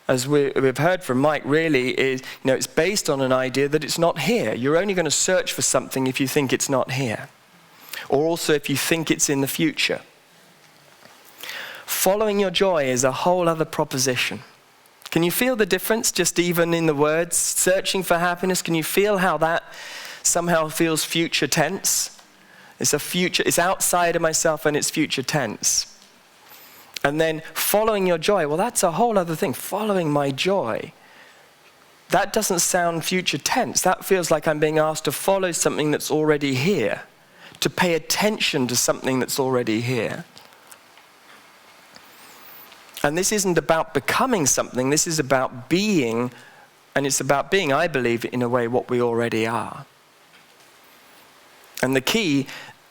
as we've heard from Mike, really is, it's based on an idea that it's not here. You're only going to search for something if you think it's not here, or also if you think it's in the future. Following your joy is a whole other proposition. Can you feel the difference, just even in the words? Searching for happiness, can you feel how that somehow feels future tense? It's outside of myself and it's future tense. And then following your joy, well, that's a whole other thing. Following my joy. That doesn't sound future tense. That feels like I'm being asked to follow something that's already here, to pay attention to something that's already here. And this isn't about becoming something, this is about being, and it's about being, I believe, in a way, what we already are. And the key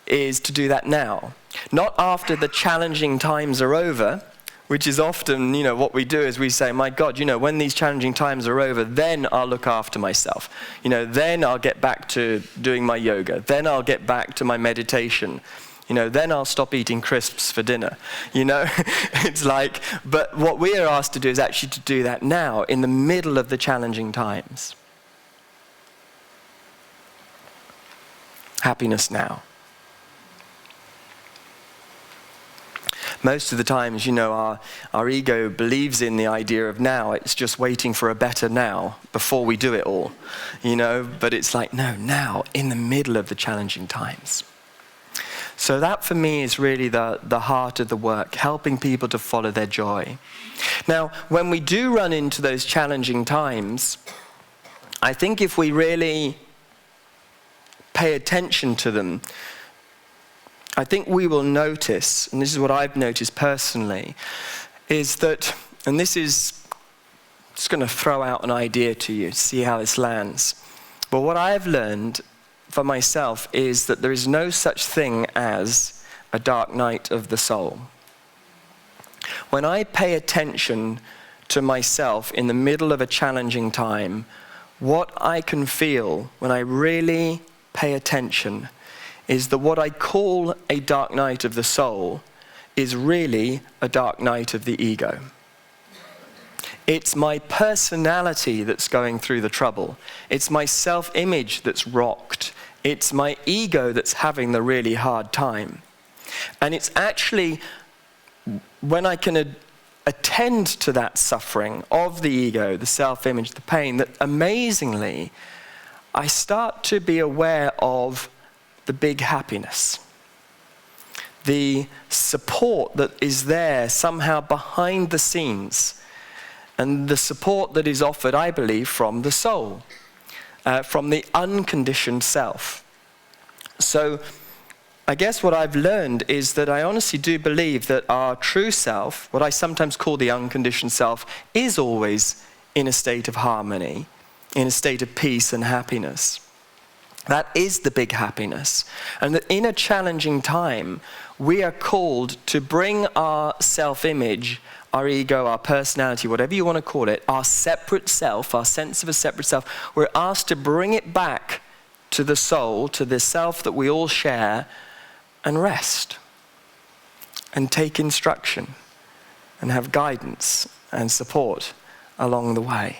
is to do that now. Not after the challenging times are over, which is often, what we do is we say, my God, when these challenging times are over, then I'll look after myself. Then I'll get back to doing my yoga. Then I'll get back to my meditation. Then I'll stop eating crisps for dinner. It's like, but what we are asked to do is actually to do that now, in the middle of the challenging times. Happiness now. Most of the times, our ego believes in the idea of now. It's just waiting for a better now before we do it all, But it's like, no, now, in the middle of the challenging times. So that, for me, is really the heart of the work, helping people to follow their joy. Now, when we do run into those challenging times, I think if we really pay attention to them, I think we will notice, and this is what I've noticed personally, is that, and this is just going to throw out an idea to you, see how this lands. But what I've learned for myself is that there is no such thing as a dark night of the soul. When I pay attention to myself in the middle of a challenging time, what I can feel when I really pay attention is that what I call a dark night of the soul is really a dark night of the ego. It's my personality that's going through the trouble. It's my self-image that's rocked. It's my ego that's having the really hard time. And it's actually when I can attend to that suffering of the ego, the self-image, the pain, that amazingly, I start to be aware of the big happiness. The support that is there somehow behind the scenes. And the support that is offered, I believe, from the soul, from the unconditioned self. So I guess what I've learned is that I honestly do believe that our true self, what I sometimes call the unconditioned self, is always in a state of harmony, in a state of peace and happiness. That is the big happiness. And that in a challenging time, we are called to bring our self-image, our ego, our personality, whatever you want to call it, our separate self, our sense of a separate self, we're asked to bring it back to the soul, to the self that we all share, and rest, and take instruction, and have guidance and support along the way.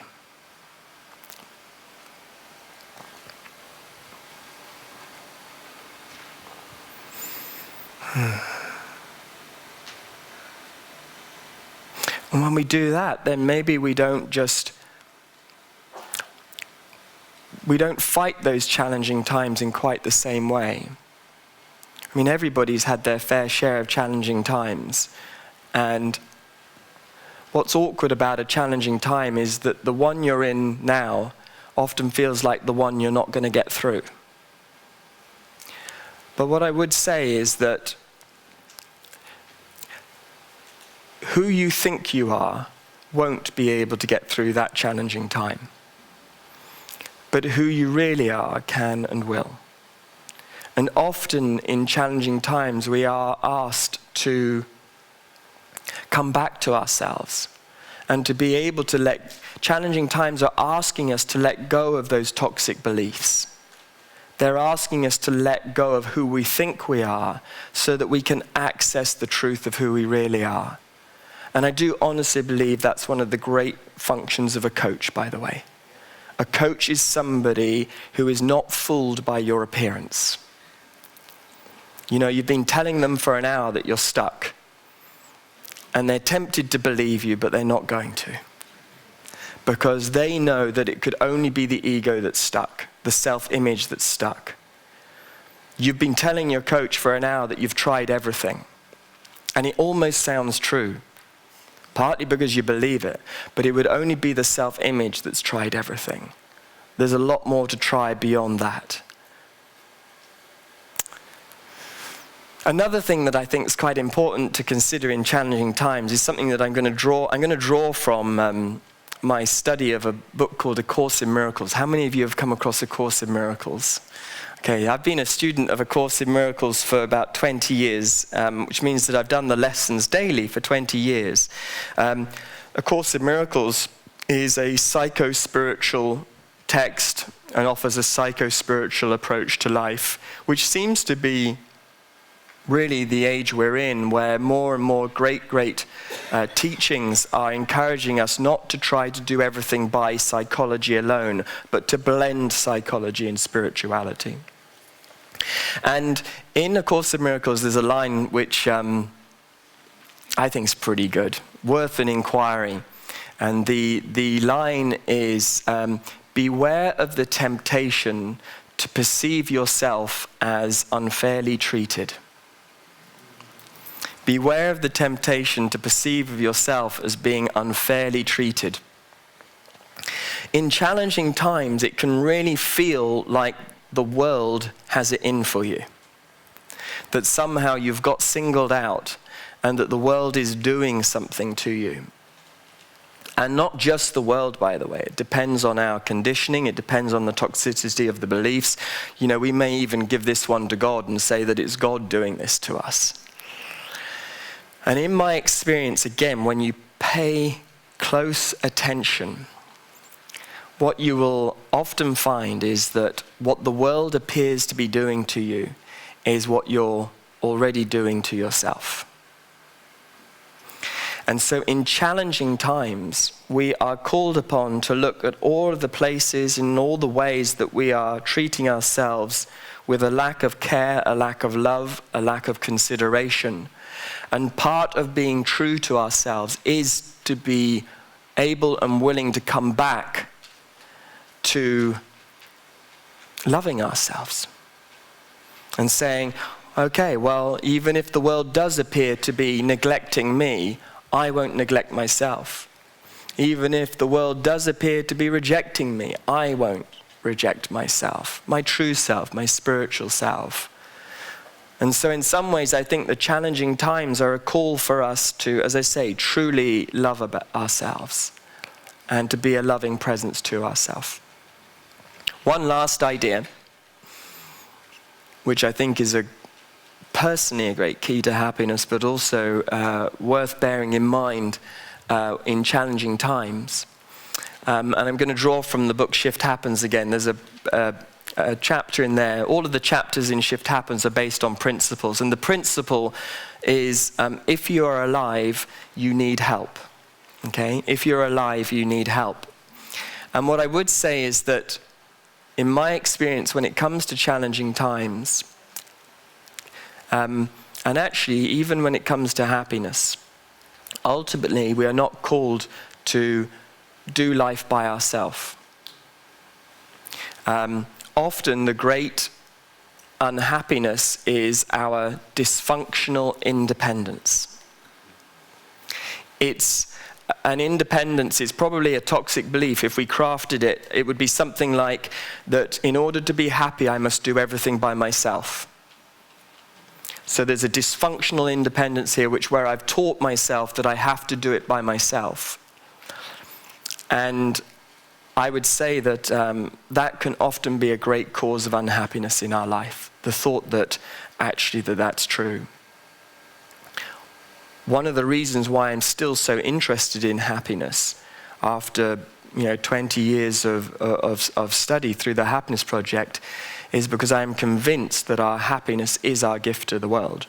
And when we do that, then maybe we don't fight those challenging times in quite the same way. I mean, everybody's had their fair share of challenging times. And what's awkward about a challenging time is that the one you're in now often feels like the one you're not going to get through. But what I would say is that who you think you are won't be able to get through that challenging time. But who you really are can and will. And often in challenging times, we are asked to come back to ourselves and to be able to challenging times are asking us to let go of those toxic beliefs. They're asking us to let go of who we think we are so that we can access the truth of who we really are. And I do honestly believe that's one of the great functions of a coach, by the way. A coach is somebody who is not fooled by your appearance. You know, you've been telling them for an hour that you're stuck. And they're tempted to believe you, but they're not going to. Because they know that it could only be the ego that's stuck, the self-image that's stuck. You've been telling your coach for an hour that you've tried everything. And it almost sounds true. Partly because you believe it, but it would only be the self-image that's tried everything. There's a lot more to try beyond that. Another thing that I think is quite important to consider in challenging times is something that I'm going to draw from my study of a book called A Course in Miracles. How many of you have come across A Course in Miracles? Okay, I've been a student of A Course in Miracles for about 20 years, which means that I've done the lessons daily for 20 years. A Course in Miracles is a psycho-spiritual text and offers a psycho-spiritual approach to life, which seems to be really the age we're in, where more and more great teachings are encouraging us not to try to do everything by psychology alone, but to blend psychology and spirituality. And in A Course in Miracles, there's a line which I think is pretty good, worth an inquiry. And the line is, beware of the temptation to perceive yourself as unfairly treated. Beware of the temptation to perceive of yourself as being unfairly treated. In challenging times, it can really feel like the world has it in for you. That somehow you've got singled out and that the world is doing something to you. And not just the world, by the way. It depends on our conditioning. It depends on the toxicity of the beliefs. You know, we may even give this one to God and say that it's God doing this to us. And in my experience, again, when you pay close attention, what you will often find is that what the world appears to be doing to you is what you're already doing to yourself. And so in challenging times, we are called upon to look at all of the places and all the ways that we are treating ourselves with a lack of care, a lack of love, a lack of consideration. And part of being true to ourselves is to be able and willing to come back to loving ourselves and saying, okay, well, even if the world does appear to be neglecting me, I won't neglect myself. Even if the world does appear to be rejecting me, I won't reject myself, my true self, my spiritual self. And so in some ways, I think the challenging times are a call for us to, as I say, truly love ourselves and to be a loving presence to ourselves. One last idea, which I think is personally a great key to happiness, but also worth bearing in mind in challenging times. And I'm going to draw from the book Shift Happens again. There's a chapter in there. All of the chapters in Shift Happens are based on principles. And the principle is, if you are alive, you need help. Okay? If you're alive, you need help. And what I would say is that, in my experience, when it comes to challenging times, and actually, even when it comes to happiness, ultimately, we are not called to do life by ourselves. Often, the great unhappiness is our dysfunctional independence. An independence is probably a toxic belief. If we crafted it, it would be something like that in order to be happy, I must do everything by myself. So there's a dysfunctional independence here, where I've taught myself that I have to do it by myself. And I would say that that can often be a great cause of unhappiness in our life, the thought that actually that's true. One of the reasons why I'm still so interested in happiness after 20 years of study through the Happiness Project is because I'm convinced that our happiness is our gift to the world.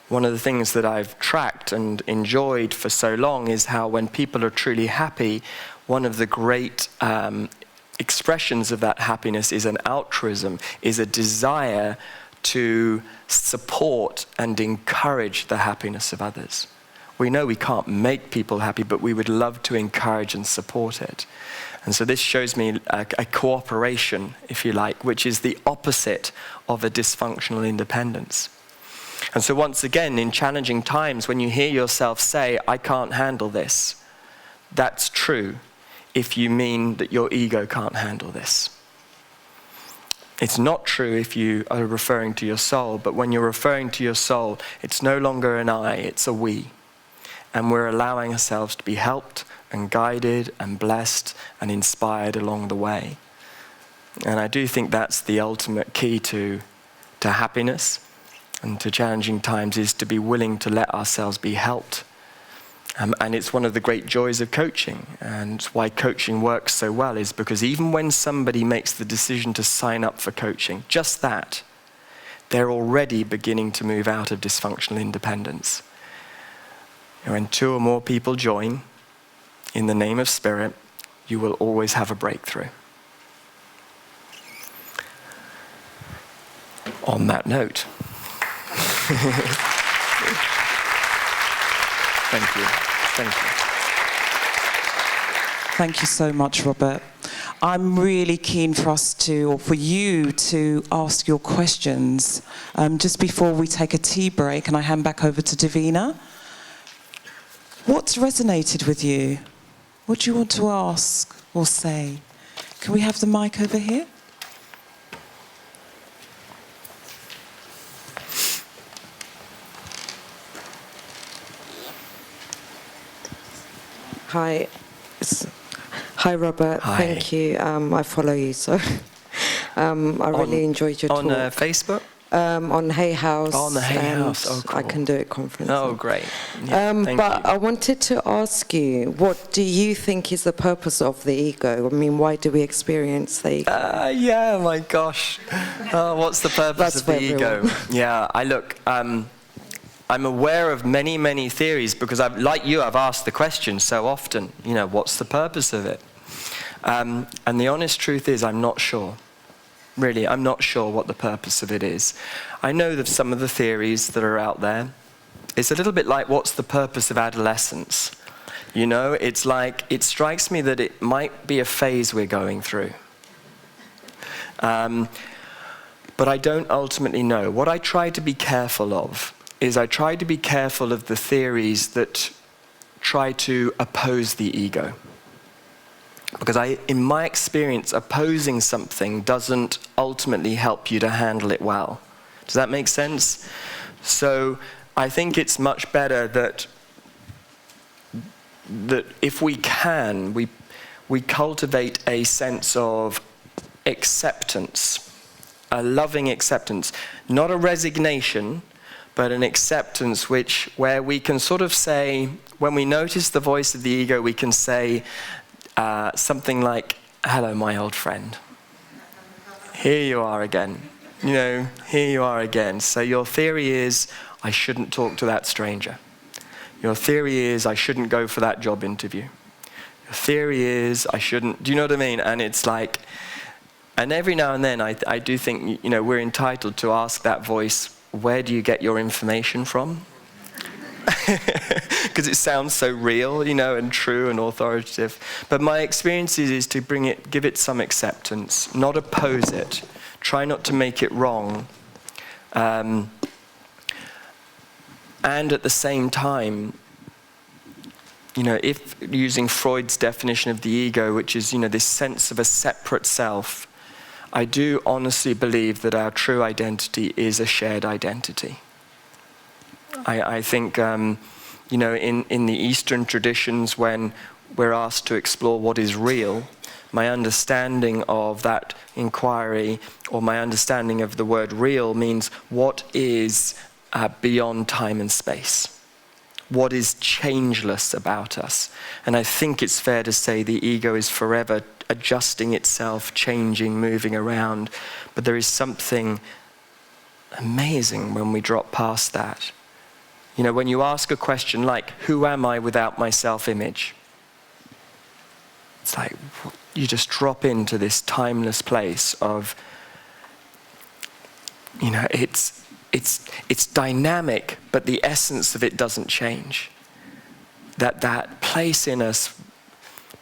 One of the things that I've tracked and enjoyed for so long is how when people are truly happy, one of the great expressions of that happiness is an altruism, is a desire to support and encourage the happiness of others. We know we can't make people happy, but we would love to encourage and support it. And so this shows me a cooperation, if you like, which is the opposite of a dysfunctional independence. And so once again, in challenging times, when you hear yourself say, I can't handle this, that's true if you mean that your ego can't handle this. It's not true if you are referring to your soul, but when you're referring to your soul, it's no longer an I, it's a we. And we're allowing ourselves to be helped and guided and blessed and inspired along the way. And I do think that's the ultimate key to happiness and to challenging times, is to be willing to let ourselves be helped. And it's one of the great joys of coaching, and why coaching works so well is because even when somebody makes the decision to sign up for coaching, just that, they're already beginning to move out of dysfunctional independence. When 2 or more people join in the name of Spirit, you will always have a breakthrough. On that note, thank you. Thank you. Thank you so much, Robert. I'm really keen for you to ask your questions just before we take a tea break and I hand back over to Davina. What's resonated with you? What do you want to ask or say? Can we have the mic over here? Hi. Hi, Robert. Hi. Thank you. I follow you, so I really enjoyed your talk. On Facebook? on Hay House. Oh, on the Hay and House. Oh, cool. I Can Do It conference. Oh, great. Yeah, thank but you. I wanted to ask you, what do you think is the purpose of the ego? I mean, why do we experience the ego? Yeah, my gosh. Oh, what's the purpose That's of the for ego? everyone. Yeah, I'm aware of many, many theories because, like you, I've asked the question so often, what's the purpose of it? And the honest truth is I'm not sure. Really, I'm not sure what the purpose of it is. I know that some of the theories that are out there, it's a little bit like, what's the purpose of adolescence? It's like, it strikes me that it might be a phase we're going through. But I don't ultimately know. What I try to be careful of is I try to be careful of the theories that try to oppose the ego. Because in my experience, opposing something doesn't ultimately help you to handle it well. Does that make sense? So I think it's much better that if we can, we cultivate a sense of acceptance, a loving acceptance, not a resignation, but an acceptance where we can sort of say, when we notice the voice of the ego, we can say something like, hello, my old friend. Here you are again. Here you are again. So your theory is, I shouldn't talk to that stranger. Your theory is, I shouldn't go for that job interview. Your theory is, I shouldn't, do you know what I mean? And it's like, and every now and then I do think, we're entitled to ask that voice, where do you get your information from? Because it sounds so real, and true and authoritative. But my experience is to give it some acceptance, not oppose it. Try not to make it wrong. And at the same time, if using Freud's definition of the ego, which is, this sense of a separate self, I do honestly believe that our true identity is a shared identity. I think, in the Eastern traditions, when we're asked to explore what is real, my understanding of that inquiry, or my understanding of the word real, means what is beyond time and space. What is changeless about us. And I think it's fair to say the ego is forever adjusting itself, changing, moving around. But there is something amazing when we drop past that. When you ask a question like, who am I without my self-image? It's like, you just drop into this timeless place of, it's dynamic, but the essence of it doesn't change. That place in us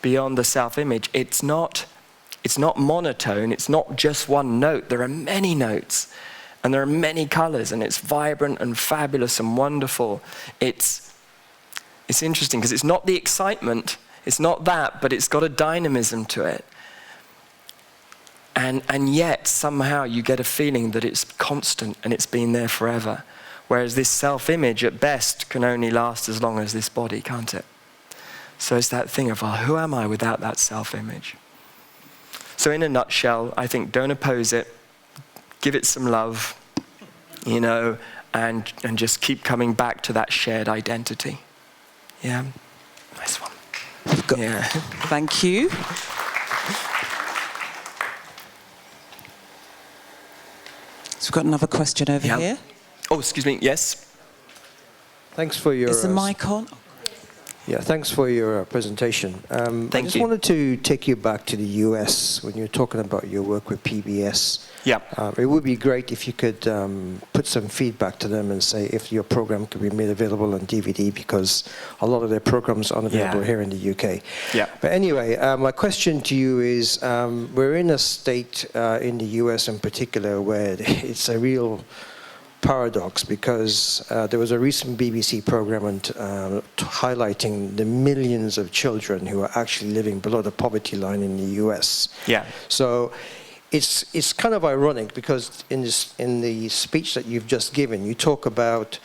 beyond the self-image, it's not monotone, it's not just one note. There are many notes, and there are many colors, and it's vibrant and fabulous and wonderful. It's interesting because it's not the excitement, it's not that, but it's got a dynamism to it. And yet somehow you get a feeling that it's constant and it's been there forever. Whereas this self-image at best can only last as long as this body, can't it? So it's that thing of, who am I without that self-image? So in a nutshell, I think don't oppose it, give it some love, and just keep coming back to that shared identity. Yeah, nice one. Yeah. Thank you. So we've got another question over here. Oh, excuse me, yes? Thanks for your... Is the mic on? Yeah, thanks for your presentation. I just wanted to take you back to the US when you're talking about your work with PBS. Yeah. It would be great if you could put some feedback to them and say if your program could be made available on DVD, because a lot of their programs aren't available here in the UK. Yeah. But anyway, my question to you is, we're in a state in the US in particular where it's a real paradox, because there was a recent BBC program highlighting the millions of children who are actually living below the poverty line in the US. Yeah. So it's kind of ironic, because in the speech that you've just given, you talk about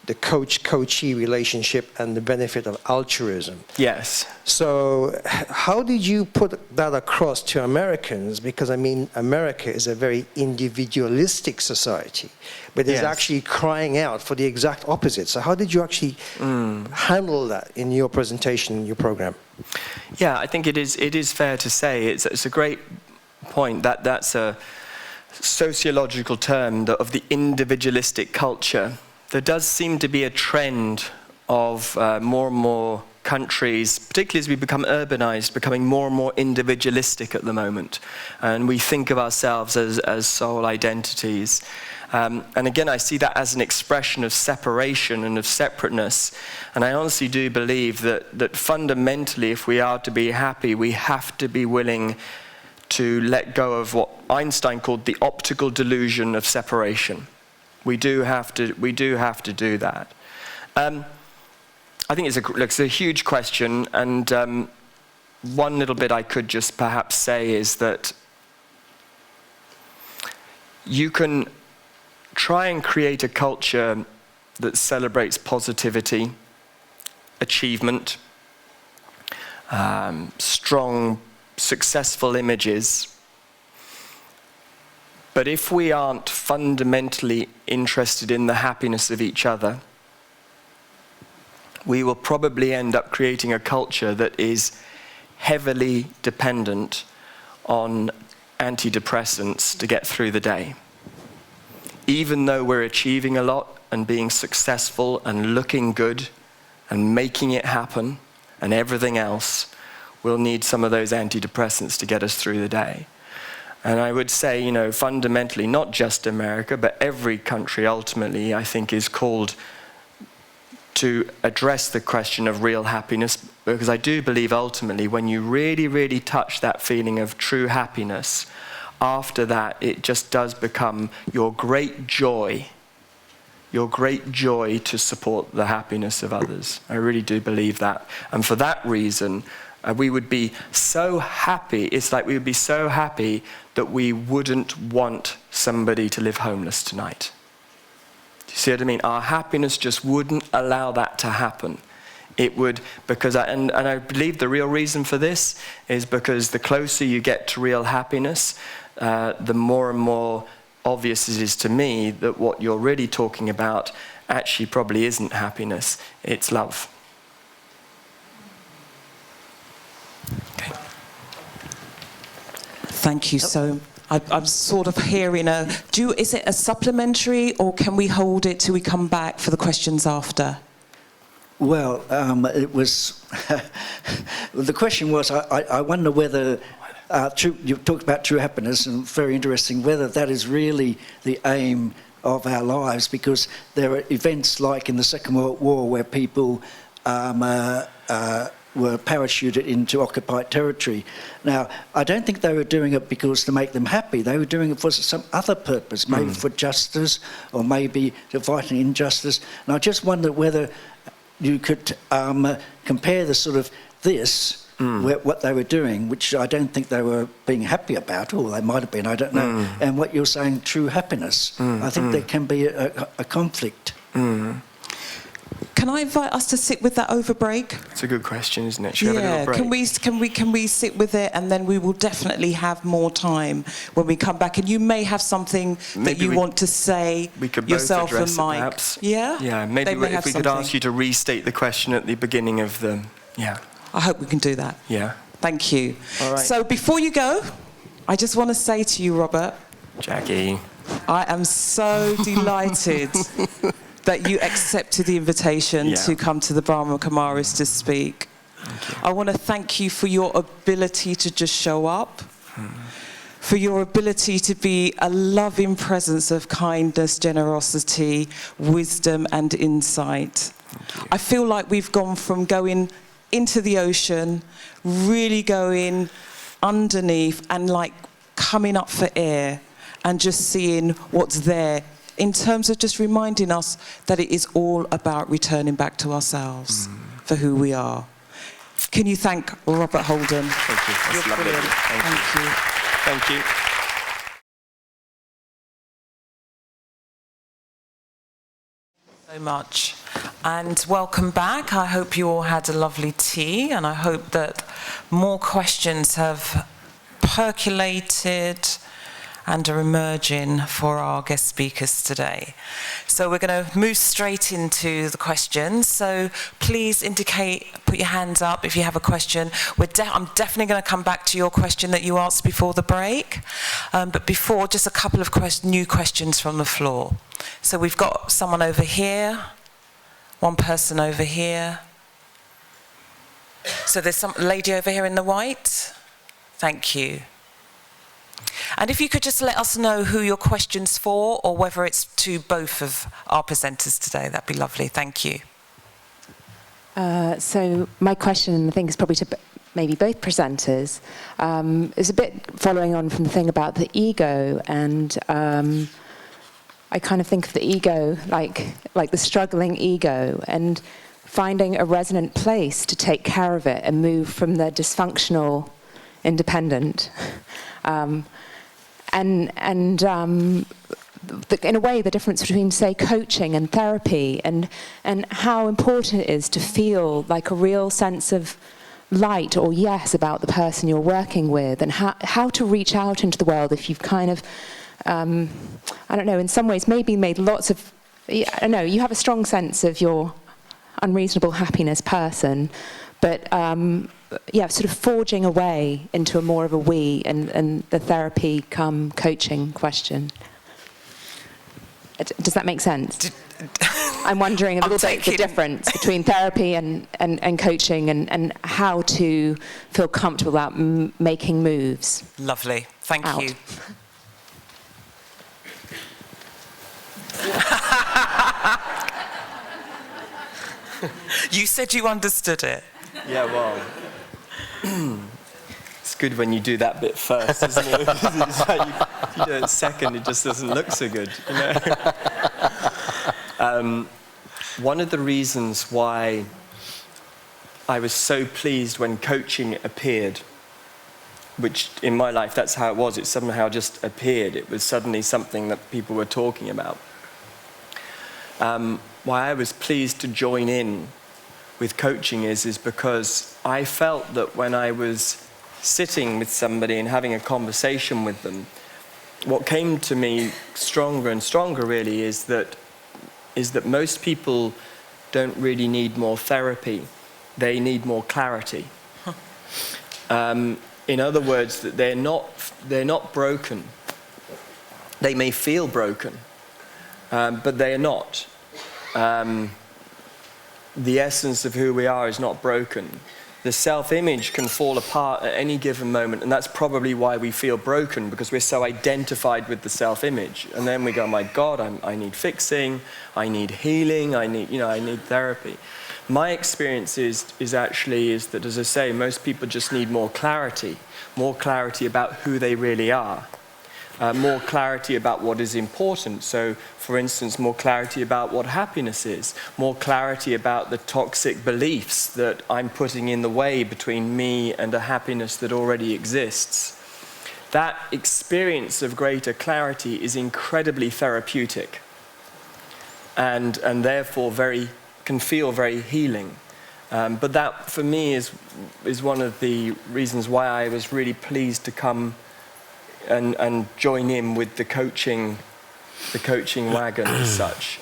the coach-coachee relationship and the benefit of altruism. Yes. So how did you put that across to Americans? Because, I mean, America is a very individualistic society, but is Yes. actually crying out for the exact opposite. So how did you actually handle that in your presentation, in your program? Yeah, I think it is fair to say it's a great point that that's a sociological term of the individualistic culture. There does seem to be a trend of more and more countries, particularly as we become urbanized, becoming more and more individualistic at the moment. And we think of ourselves as sole identities. And again, I see that as an expression of separation and of separateness. And I honestly do believe that fundamentally, if we are to be happy, we have to be willing to let go of what Einstein called the optical delusion of separation. We do have to do that. I think it's a huge question, and one little bit I could just perhaps say is that you can try and create a culture that celebrates positivity, achievement, strong, successful images. But if we aren't fundamentally interested in the happiness of each other, we will probably end up creating a culture that is heavily dependent on antidepressants to get through the day. Even though we're achieving a lot and being successful and looking good and making it happen and everything else, we'll need some of those antidepressants to get us through the day. And I would say, fundamentally, not just America, but every country ultimately, I think, is called to address the question of real happiness, because I do believe ultimately when you really, really touch that feeling of true happiness, after that it just does become your great joy to support the happiness of others. I really do believe that. And for that reason, we would be so happy, it's like we would be so happy that we wouldn't want somebody to live homeless tonight. Do you see what I mean? Our happiness just wouldn't allow that to happen. It would, because and I believe the real reason for this is because the closer you get to real happiness, the more and more obvious it is to me that what you're really talking about actually probably isn't happiness, it's love. Okay. Thank you so. I'm sort of hearing is it a supplementary, or can we hold it till we come back for the questions after? Well, it was, the question was, I wonder whether, you talked about true happiness, and very interesting, whether that is really the aim of our lives, because there are events like in the Second World War where people were parachuted into occupied territory. Now, I don't think they were doing it because to make them happy. They were doing it for some other purpose, maybe for justice, or maybe to fight an injustice. And I just wonder whether you could compare the sort of this, what they were doing, which I don't think they were being happy about, or they might have been, I don't know, and what you're saying, true happiness. I think there can be a conflict. Can I invite us to sit with that over break? It's a good question, isn't it? Should we have a little break? Can we sit with it, and then we will definitely have more time when we come back. And you may have something that you want to say yourself and Mike. Perhaps. Yeah. Yeah. Maybe if we could ask you to restate the question at the beginning of the. Yeah. I hope we can do that. Yeah. Thank you. All right. So before you go, I just want to say to you, Robert, Jackie, I am so delighted that you accepted the invitation to come to the Brahma Kumaris to speak. I want to thank you for your ability to just show up, for your ability to be a loving presence of kindness, generosity, wisdom and insight. I feel like we've gone from going into the ocean, really going underneath and like coming up for air and just seeing what's there, in terms of just reminding us that it is all about returning back to ourselves for who we are. Can you thank Robert Holden? Thank you. That's You're lovely. brilliant. Thank you. Thank you. So much. And welcome back. I hope you all had a lovely tea, and I hope that more questions have percolated and are emerging for our guest speakers today. So we're going to move straight into the questions. So please put your hands up if you have a question. I'm definitely going to come back to your question that you asked before the break. But before, just a couple of new questions from the floor. So we've got someone over here, one person over here. So there's some lady over here in the white. Thank you. And if you could just let us know who your question's for, or whether it's to both of our presenters today, that'd be lovely. Thank you. So my question, I think, is probably to maybe both presenters, is a bit following on from the thing about the ego, and I kind of think of the ego like the struggling ego, and finding a resonant place to take care of it and move from the dysfunctional independent. In a way, the difference between, say, coaching and therapy, and how important it is to feel like a real sense of light or yes about the person you're working with, and how to reach out into the world if you've kind of, I don't know, in some ways maybe made lots of, I don't know, you have a strong sense of your unreasonable happiness person, but sort of forging a way into a more of a we, and the therapy come coaching question. Does that make sense? I'm wondering a little bit the difference between therapy and coaching, and how to feel comfortable about making moves. Lovely. Thank you. You said you understood it. Yeah, well, it's good when you do that bit first, isn't it? It's like you do it second, it just doesn't look so good, you know? One of the reasons why I was so pleased when coaching appeared, which in my life, that's how it was. It somehow just appeared. It was suddenly something that people were talking about. Why I was pleased to join in with coaching is because I felt that when I was sitting with somebody and having a conversation with them, what came to me stronger and stronger really is that most people don't really need more therapy. They need more clarity. In other words, that they're not broken. They may feel broken, but they are not. The essence of who we are is not broken. The self-image can fall apart at any given moment, and that's probably why we feel broken, because we're so identified with the self-image. And then we go, my God, I need fixing, I need healing, I need therapy. My experience is that, as I say, most people just need more clarity about who they really are. More clarity about what is important. So, for instance, more clarity about what happiness is, more clarity about the toxic beliefs that I'm putting in the way between me and a happiness that already exists. That experience of greater clarity is incredibly therapeutic, and therefore can feel very healing. But that, for me, is one of the reasons why I was really pleased to come and join in with the coaching wagon as such.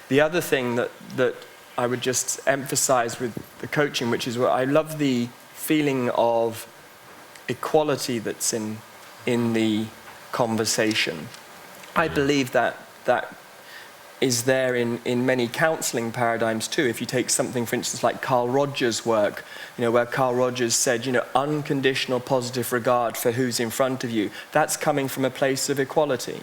The other thing that I would just emphasize with the coaching, which is what I love, the feeling of equality that's in the conversation. I believe that is there in many counseling paradigms too. If you take something, for instance, like Carl Rogers' work, where Carl Rogers said, unconditional positive regard for who's in front of you, that's coming from a place of equality.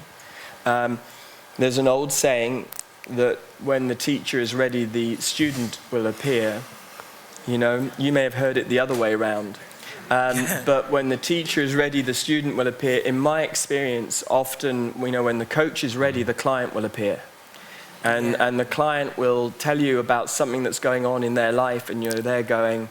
There's an old saying that when the teacher is ready, the student will appear. You may have heard it the other way around. But when the teacher is ready, the student will appear. In my experience, often, when the coach is ready, the client will appear. And the client will tell you about something that's going on in their life, and you're there going,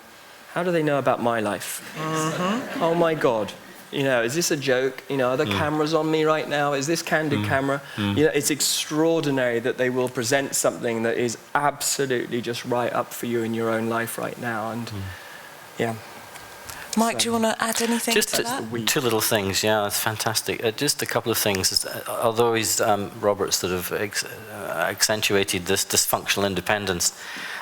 how do they know about my life? Mm-hmm. Oh my God. You know, is this a joke? You know, are there cameras on me right now? Is this candid camera? You know, it's extraordinary that they will present something that is absolutely just right up for you in your own life right now. And yeah. Mike, do you want to add anything Just to that? two little things, yeah, it's fantastic. Just a couple of things. Although Robert sort of accentuated this dysfunctional independence,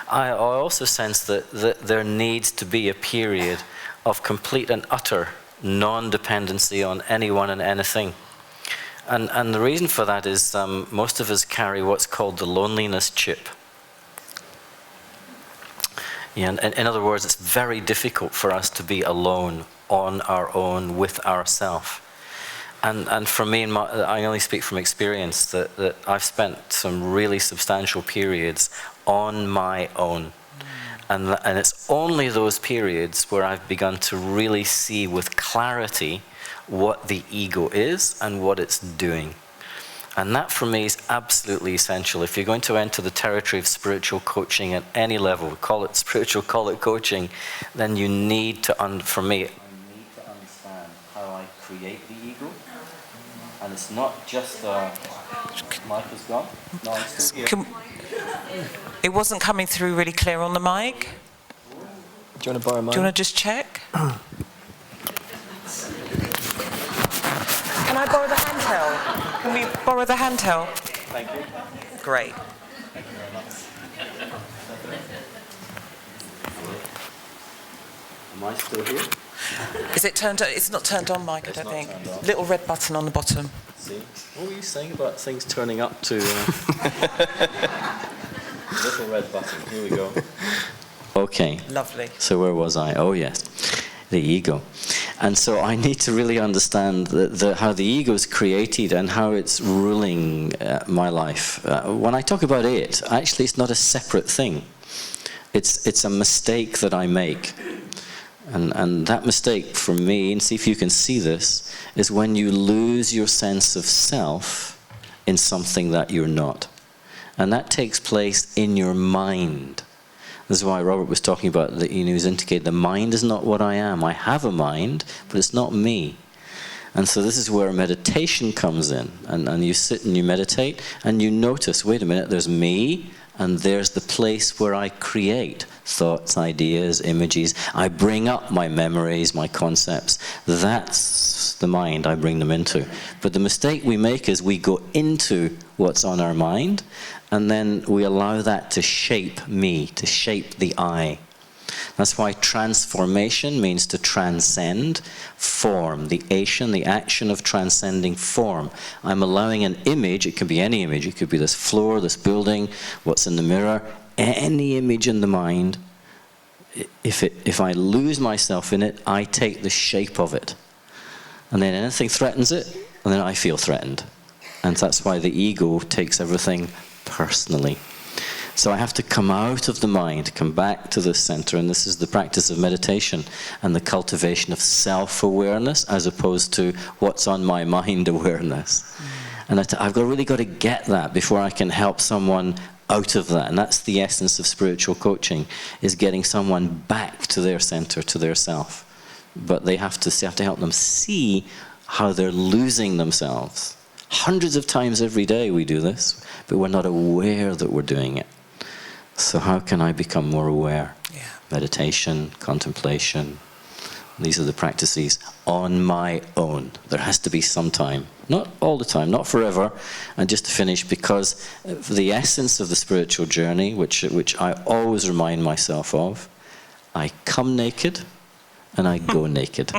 I also sense that there needs to be a period of complete and utter non-dependency on anyone and anything. And the reason for that is most of us carry what's called the loneliness chip. Yeah, in other words, it's very difficult for us to be alone, on our own, with ourselves. And for me, I only speak from experience, that I've spent some really substantial periods on my own. And it's only those periods where I've begun to really see with clarity what the ego is and what it's doing. And that for me is absolutely essential. If you're going to enter the territory of spiritual coaching at any level, call it spiritual, call it coaching, then you need to, for me, I need to understand how I create the ego. And it's not just, Mike is gone? No, I'm still here. It wasn't coming through really clear on the mic. Do you want to borrow mine? Do you want to just check? Can I borrow the handheld? Can we borrow the handheld? Thank you. Great. Thank you very much. Am I still here? Is it turned on? It's not turned on, Mike, I don't think. Little red button on the bottom. See? What were you saying about things turning up to... Little red button. Here we go. Okay. Lovely. So where was I? Oh, yes. The ego. And so I need to really understand how the ego is created and how it's ruling my life. When I talk about it, actually it's not a separate thing. It's a mistake that I make. And that mistake for me, and see if you can see this, is when you lose your sense of self in something that you're not. And that takes place in your mind. This is why Robert was talking about, he was indicating the mind is not what I am. I have a mind, but it's not me. And so this is where meditation comes in. And you sit and you meditate, and you notice, wait a minute, there's me, and there's the place where I create thoughts, ideas, images. I bring up my memories, my concepts. That's the mind I bring them into. But the mistake we make is we go into what's on our mind, and then we allow that to shape me, to shape the I. That's why transformation means to transcend form, the action of transcending form. I'm allowing an image, it can be any image, it could be this floor, this building, what's in the mirror, any image in the mind. If I lose myself in it, I take the shape of it. And then anything threatens it, and then I feel threatened. And that's why the ego takes everything personally. So I have to come out of the mind, come back to the center, and this is the practice of meditation and the cultivation of self-awareness as opposed to what's on my mind awareness. And I've really got to get that before I can help someone out of that. And that's the essence of spiritual coaching, is getting someone back to their center, to their self. But they have to help them see how they're losing themselves. Hundreds of times every day we do this, but we're not aware that we're doing it. So how can I become more aware? Yeah. Meditation, contemplation, these are the practices on my own. There has to be some time, not all the time, not forever. And just to finish, because the essence of the spiritual journey, which I always remind myself of, I come naked and I go naked.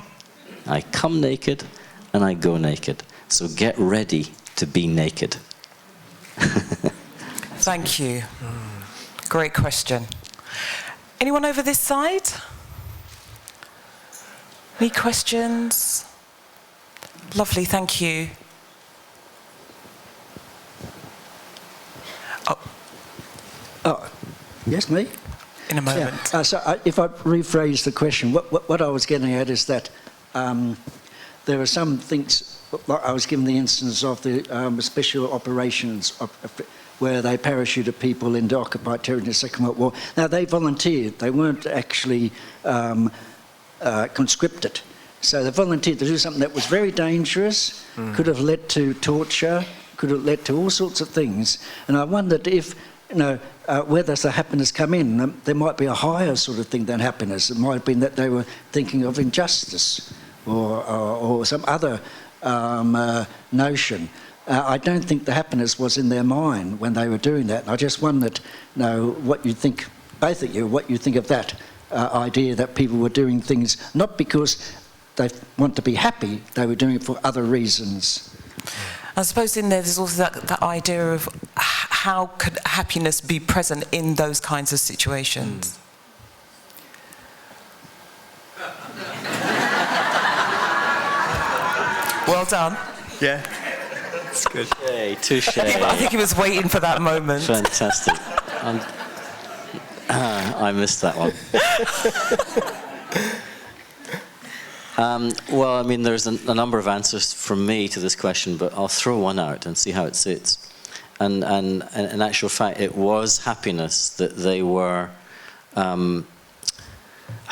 I come naked and I go naked. So get ready to be naked. Thank you. Great question. Anyone over this side? Any questions? Lovely, thank you. Oh, yes, me? In a moment. Yeah. If I rephrase the question, what I was getting at is that there are some things. I was given the instance of the special operations where they parachuted people into occupied territory in the Second World War. Now, they volunteered. They weren't actually conscripted. So they volunteered to do something that was very dangerous, could have led to torture, could have led to all sorts of things. And I wondered if, where does the happiness come in? There might be a higher sort of thing than happiness. It might have been that they were thinking of injustice or some other notion. I don't think the happiness was in their mind when they were doing that. And I just wondered, what you think, both of you, what you think of that idea that people were doing things not because they want to be happy, they were doing it for other reasons. I suppose in there's also that idea of how could happiness be present in those kinds of situations. Well done. Yeah. It's good. Touche. I think he was waiting for that moment. Fantastic. I missed that one. Well, I mean, there's a number of answers from me to this question, but I'll throw one out and see how it sits. And in actual fact, it was happiness that they were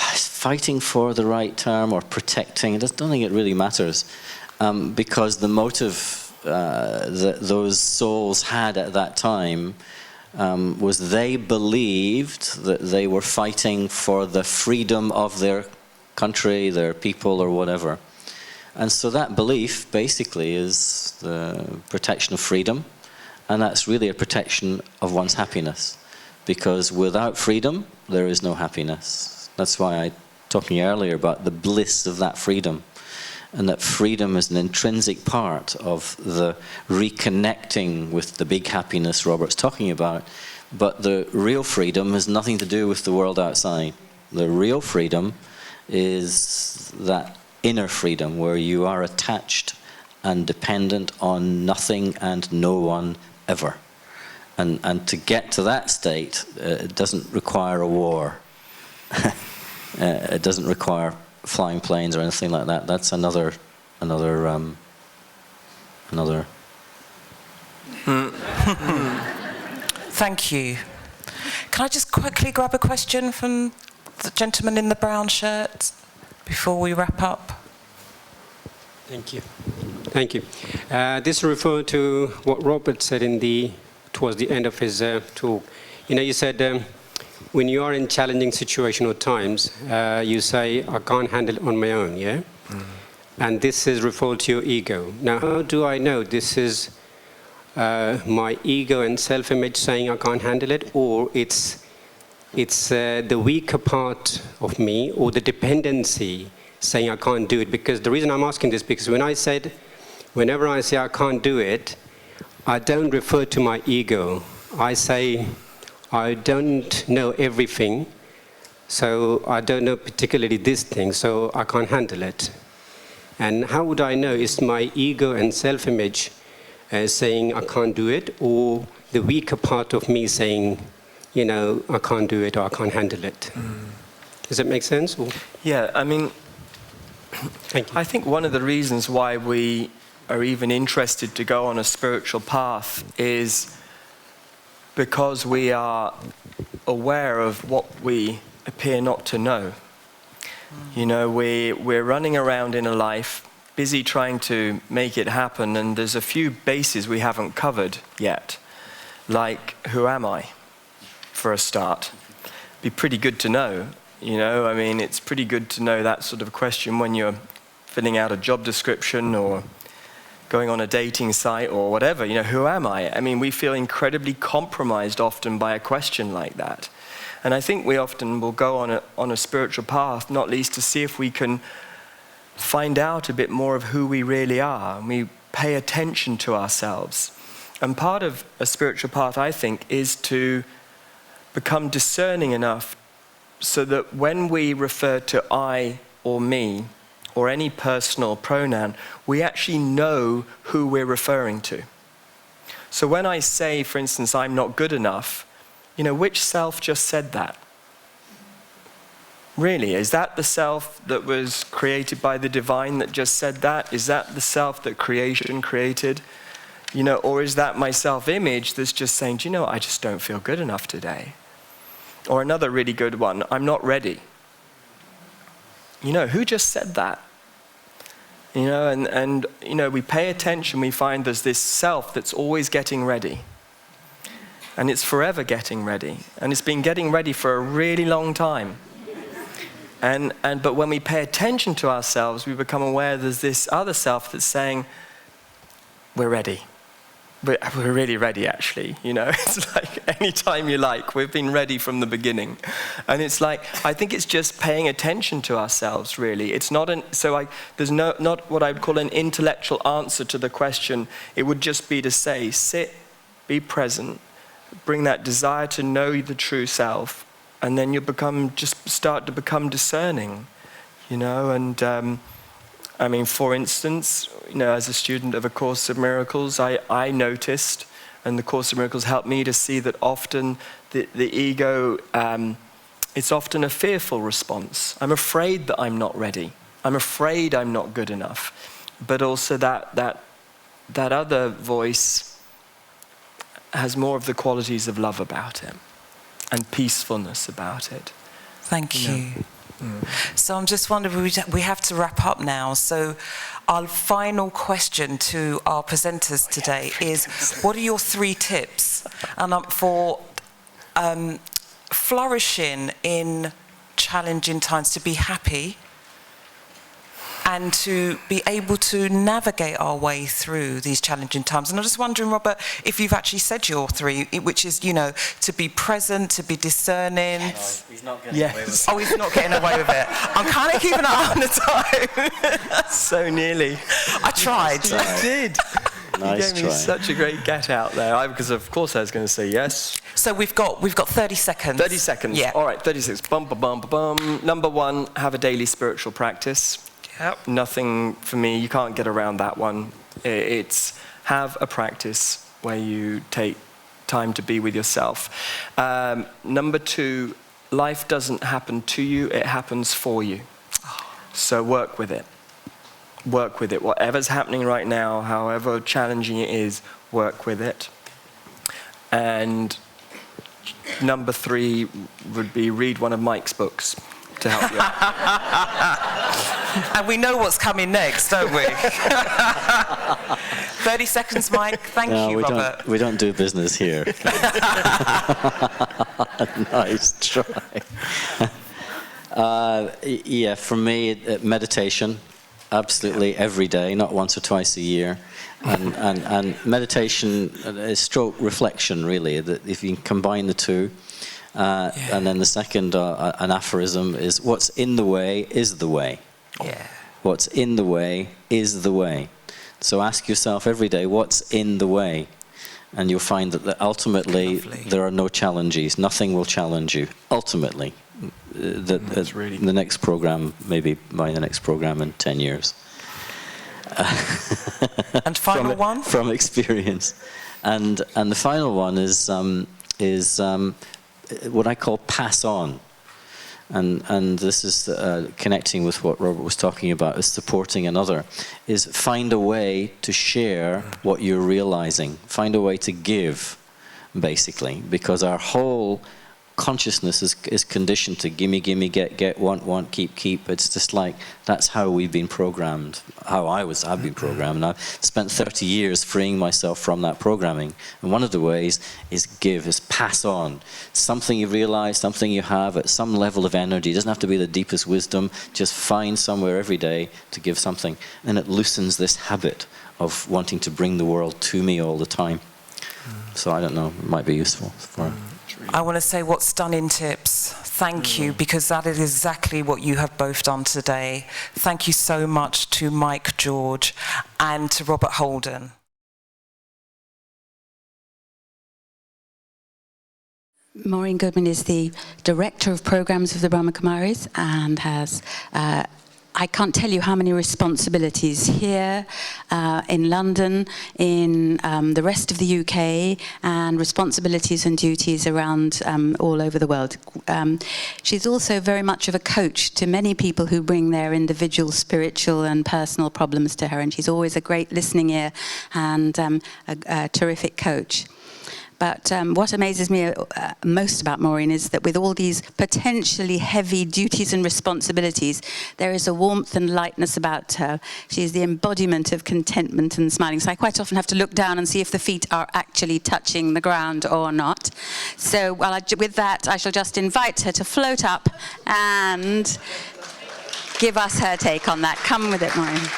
fighting for the right term or protecting. I don't think it really matters, because the motive that those souls had at that time was they believed that they were fighting for the freedom of their country, their people, or whatever. And so that belief basically is the protection of freedom, and that's really a protection of one's happiness, because without freedom there is no happiness. That's why I talking earlier about the bliss of that freedom, and that freedom is an intrinsic part of the reconnecting with the big happiness Robert's talking about. But the real freedom has nothing to do with the world outside. The real freedom is that inner freedom where you are attached and dependent on nothing and no one ever. And to get to that state, it doesn't require a war. It doesn't require flying planes or anything like that. That's another. Thank you. Can I just quickly grab a question from the gentleman in the brown shirt before we wrap up? Thank you. Thank you. This refers to what Robert said towards the end of his talk. You said when you are in challenging situation or times, you say, I can't handle it on my own, yeah? And this is referred to your ego. Now, how do I know this is my ego and self-image saying I can't handle it, or it's the weaker part of me, or the dependency saying I can't do it? Because the reason I'm asking this, because whenever I say I can't do it, I don't refer to my ego. I say I don't know everything, so I don't know particularly this thing, so I can't handle it. And how would I know? Is my ego and self-image saying I can't do it, or the weaker part of me saying, I can't do it or I can't handle it? Does that make sense? Or? Yeah, I mean, Thank you. I think one of the reasons why we are even interested to go on a spiritual path is because we are aware of what we appear not to know. We're running around in a life, busy trying to make it happen, and there's a few bases we haven't covered yet. Like, who am I, for a start? Be pretty good to know, it's pretty good to know that sort of question when you're filling out a job description or going on a dating site or whatever, who am I? I mean, we feel incredibly compromised often by a question like that. And I think we often will go on a spiritual path, not least to see if we can find out a bit more of who we really are, and we pay attention to ourselves. And part of a spiritual path, I think, is to become discerning enough so that when we refer to I or me, or any personal pronoun, we actually know who we're referring to. So when I say, for instance, I'm not good enough, which self just said that? Really, is that the self that was created by the divine that just said that? Is that the self that creation created? Or is that my self-image that's just saying, I just don't feel good enough today? Or another really good one, I'm not ready. Who just said that? You know, and you know, we pay attention, we find there's this self that's always getting ready. And it's forever getting ready. And it's been getting ready for a really long time. But when we pay attention to ourselves, we become aware there's this other self that's saying, we're ready. We're really ready, actually. You know, it's like any time you like, we've been ready from the beginning. And it's like, I think it's just paying attention to ourselves, really. It's not there's not what I would call an intellectual answer to the question. It would just be to say, sit, be present, bring that desire to know the true self, and then you start to become discerning, you know. And I mean, for instance, you know, as a student of A Course of Miracles, I noticed, and the Course of Miracles helped me to see that often the ego, it's often a fearful response. I'm afraid that I'm not ready. I'm afraid I'm not good enough. But also that other voice has more of the qualities of love about it and peacefulness about it. Thank you. So I'm just wondering, we have to wrap up now. So our final question to our presenters today is, what are your 3 tips for flourishing in challenging times, to be happy and to be able to navigate our way through these challenging times? And I'm just wondering, Robert, if you've actually said your 3, which is, you know, to be present, to be discerning. No, he's not getting away with it. Oh, he's not getting away with it. I'm kind of keeping an eye on the time. So nearly. I tried. You did. Nice You gave me try. such a great get out there, because of course I was going to say yes. So we've got 30 seconds. 30 seconds. Yeah. All right, 30 seconds. Bum, bum, bum, bum, bum. Number 1, have a daily spiritual practice. Yep. Nothing for me, you can't get around that one. It's have a practice where you take time to be with yourself. Number 2, life doesn't happen to you, it happens for you. So work with it. Work with it. Whatever's happening right now, however challenging it is, work with it. And number 3 would be read one of Mike's books to help you out. And we know what's coming next, don't we? 30 seconds, Mike. Thank you, Robert. We don't do business here. Nice try. Yeah, for me, meditation, absolutely every day, not once or twice a year. And meditation is stroke reflection, really, that if you can combine the 2. And then the second, an aphorism is, what's in the way is the way. Yeah. What's in the way is the way. So ask yourself every day, what's in the way? And you'll find that ultimately there are no challenges. Nothing will challenge you. Ultimately. The next program, maybe by the next program in 10 years. And final one? From experience. And the final one is what I call pass on. And this is connecting with what Robert was talking about, is supporting another, is find a way to share what you're realizing, find a way to give, basically, because our whole consciousness is conditioned to gimme, gimme, get, want, keep. It's just like, that's how we've been programmed, I've been programmed. And I've spent 30 years freeing myself from that programming. And one of the ways is give, is pass on. Something you realize, something you have at some level of energy. It doesn't have to be the deepest wisdom. Just find somewhere every day to give something. And it loosens this habit of wanting to bring the world to me all the time. So I don't know, it might be useful for I want to say what stunning tips. Thank you, because that is exactly what you have both done today. Thank you so much to Mike George and to Robert Holden. Maureen Goodman is the Director of Programs of the Brahma Kumaris and has, I can't tell you how many responsibilities here in London, in the rest of the UK, and responsibilities and duties around all over the world. She's also very much of a coach to many people who bring their individual spiritual and personal problems to her, and she's always a great listening ear and a terrific coach. But what amazes me most about Maureen is that with all these potentially heavy duties and responsibilities, there is a warmth and lightness about her. She's the embodiment of contentment and smiling. So I quite often have to look down and see if the feet are actually touching the ground or not. So with that, I shall just invite her to float up and give us her take on that. Come with it, Maureen.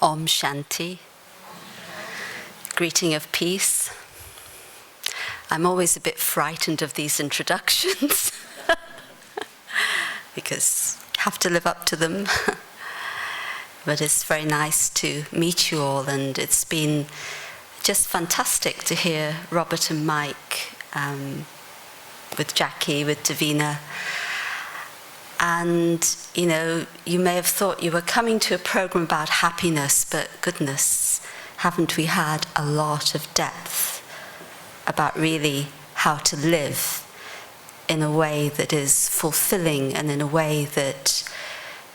Om Shanti. Greeting of peace. I'm always a bit frightened of these introductions because you have to live up to them. But it's very nice to meet you all, and it's been just fantastic to hear Robert and Mike, with Jackie, with Davina. And, you know, you may have thought you were coming to a program about happiness, but goodness, haven't we had a lot of depth about really how to live in a way that is fulfilling and in a way that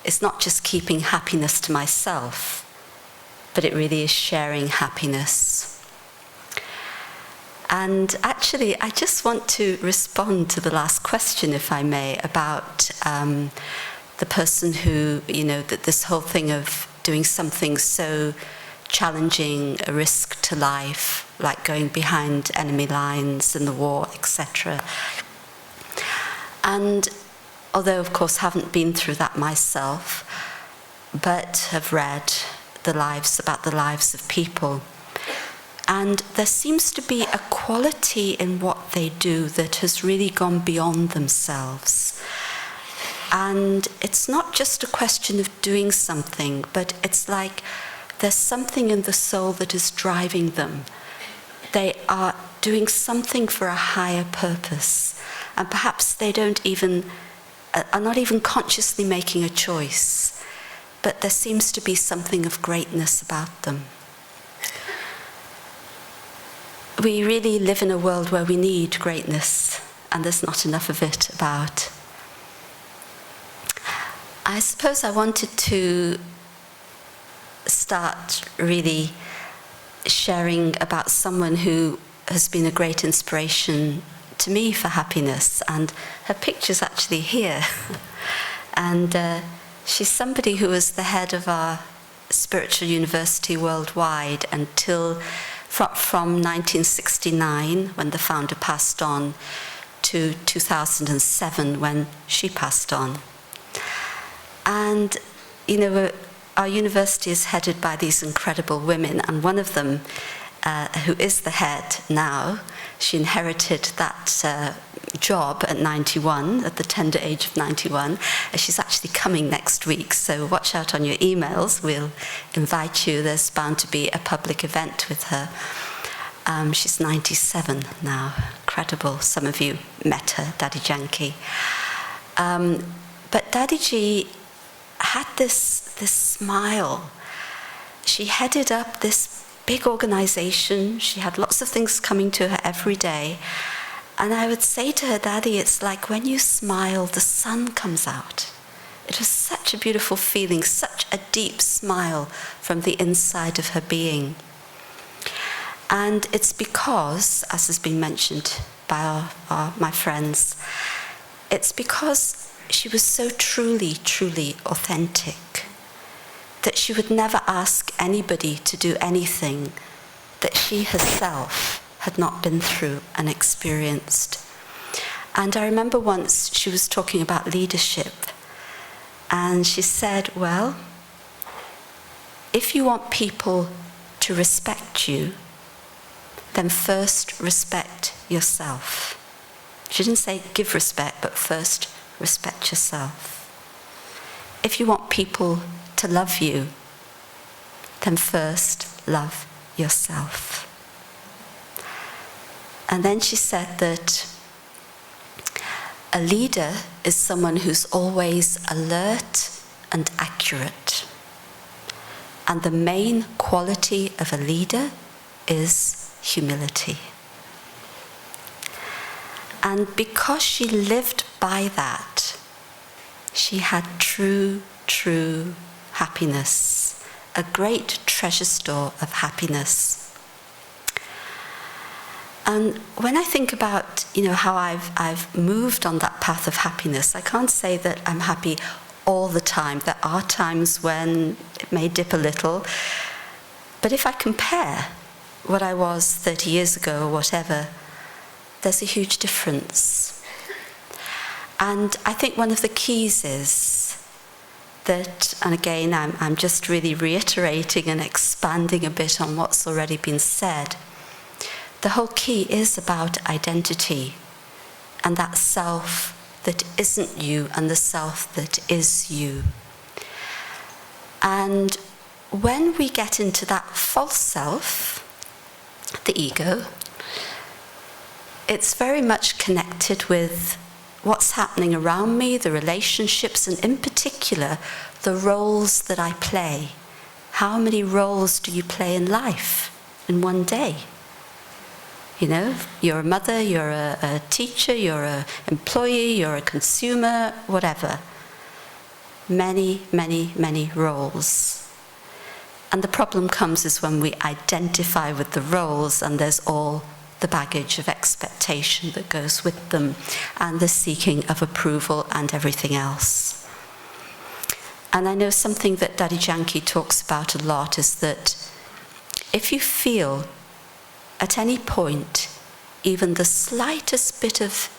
is not just keeping happiness to myself, but it really is sharing happiness. And actually, I just want to respond to the last question, if I may, about the person who, you know, that this whole thing of doing something so challenging, a risk to life, like going behind enemy lines in the war, etc. And although, of course, haven't been through that myself, but have read about the lives of people. And there seems to be a quality in what they do that has really gone beyond themselves. And it's not just a question of doing something, but it's like there's something in the soul that is driving them. They are doing something for a higher purpose. And perhaps they are not even consciously making a choice, but there seems to be something of greatness about them. We really live in a world where we need greatness, and there's not enough of it about. I suppose I wanted to start really sharing about someone who has been a great inspiration to me for happiness, and her picture's actually here. And she's somebody who was the head of our spiritual university worldwide until from 1969, when the founder passed on, to 2007, when she passed on. And, you know, our university is headed by these incredible women, and one of them, who is the head now, she inherited that job at 91, at the tender age of 91. She's actually coming next week, so watch out on your emails. We'll invite you. There's bound to be a public event with her. She's 97 now. Incredible. Some of you met her, Daddy Janki. But Daddyji had this smile. She headed up this big organization. She had lots of things coming to her every day. And I would say to her, Daddy, it's like when you smile, the sun comes out. It was such a beautiful feeling, such a deep smile from the inside of her being. And it's because, as has been mentioned by my friends, it's because she was so truly, truly authentic that she would never ask anybody to do anything that she herself had not been through and experienced. And I remember once she was talking about leadership, and she said, well, if you want people to respect you, then first respect yourself. She didn't say give respect, but first respect yourself. If you want people to love you, then first love yourself. And then she said that a leader is someone who's always alert and accurate. And the main quality of a leader is humility. And because she lived by that, she had true, true happiness, a great treasure store of happiness. And when I think about, how I've moved on that path of happiness, I can't say that I'm happy all the time. There are times when it may dip a little. But if I compare what I was 30 years ago or whatever, there's a huge difference. And I think one of the keys is that, and again, I'm just really reiterating and expanding a bit on what's already been said, the whole key is about identity and that self that isn't you and the self that is you. And when we get into that false self, the ego, it's very much connected with what's happening around me, the relationships, and in particular, the roles that I play. How many roles do you play in life in one day? You're a mother, you're a teacher, you're an employee, you're a consumer, whatever. Many, many, many roles. And the problem comes is when we identify with the roles and there's all the baggage of expectation that goes with them and the seeking of approval and everything else. And I know something that Daddy Janki talks about a lot is that if you feel at any point even the slightest bit of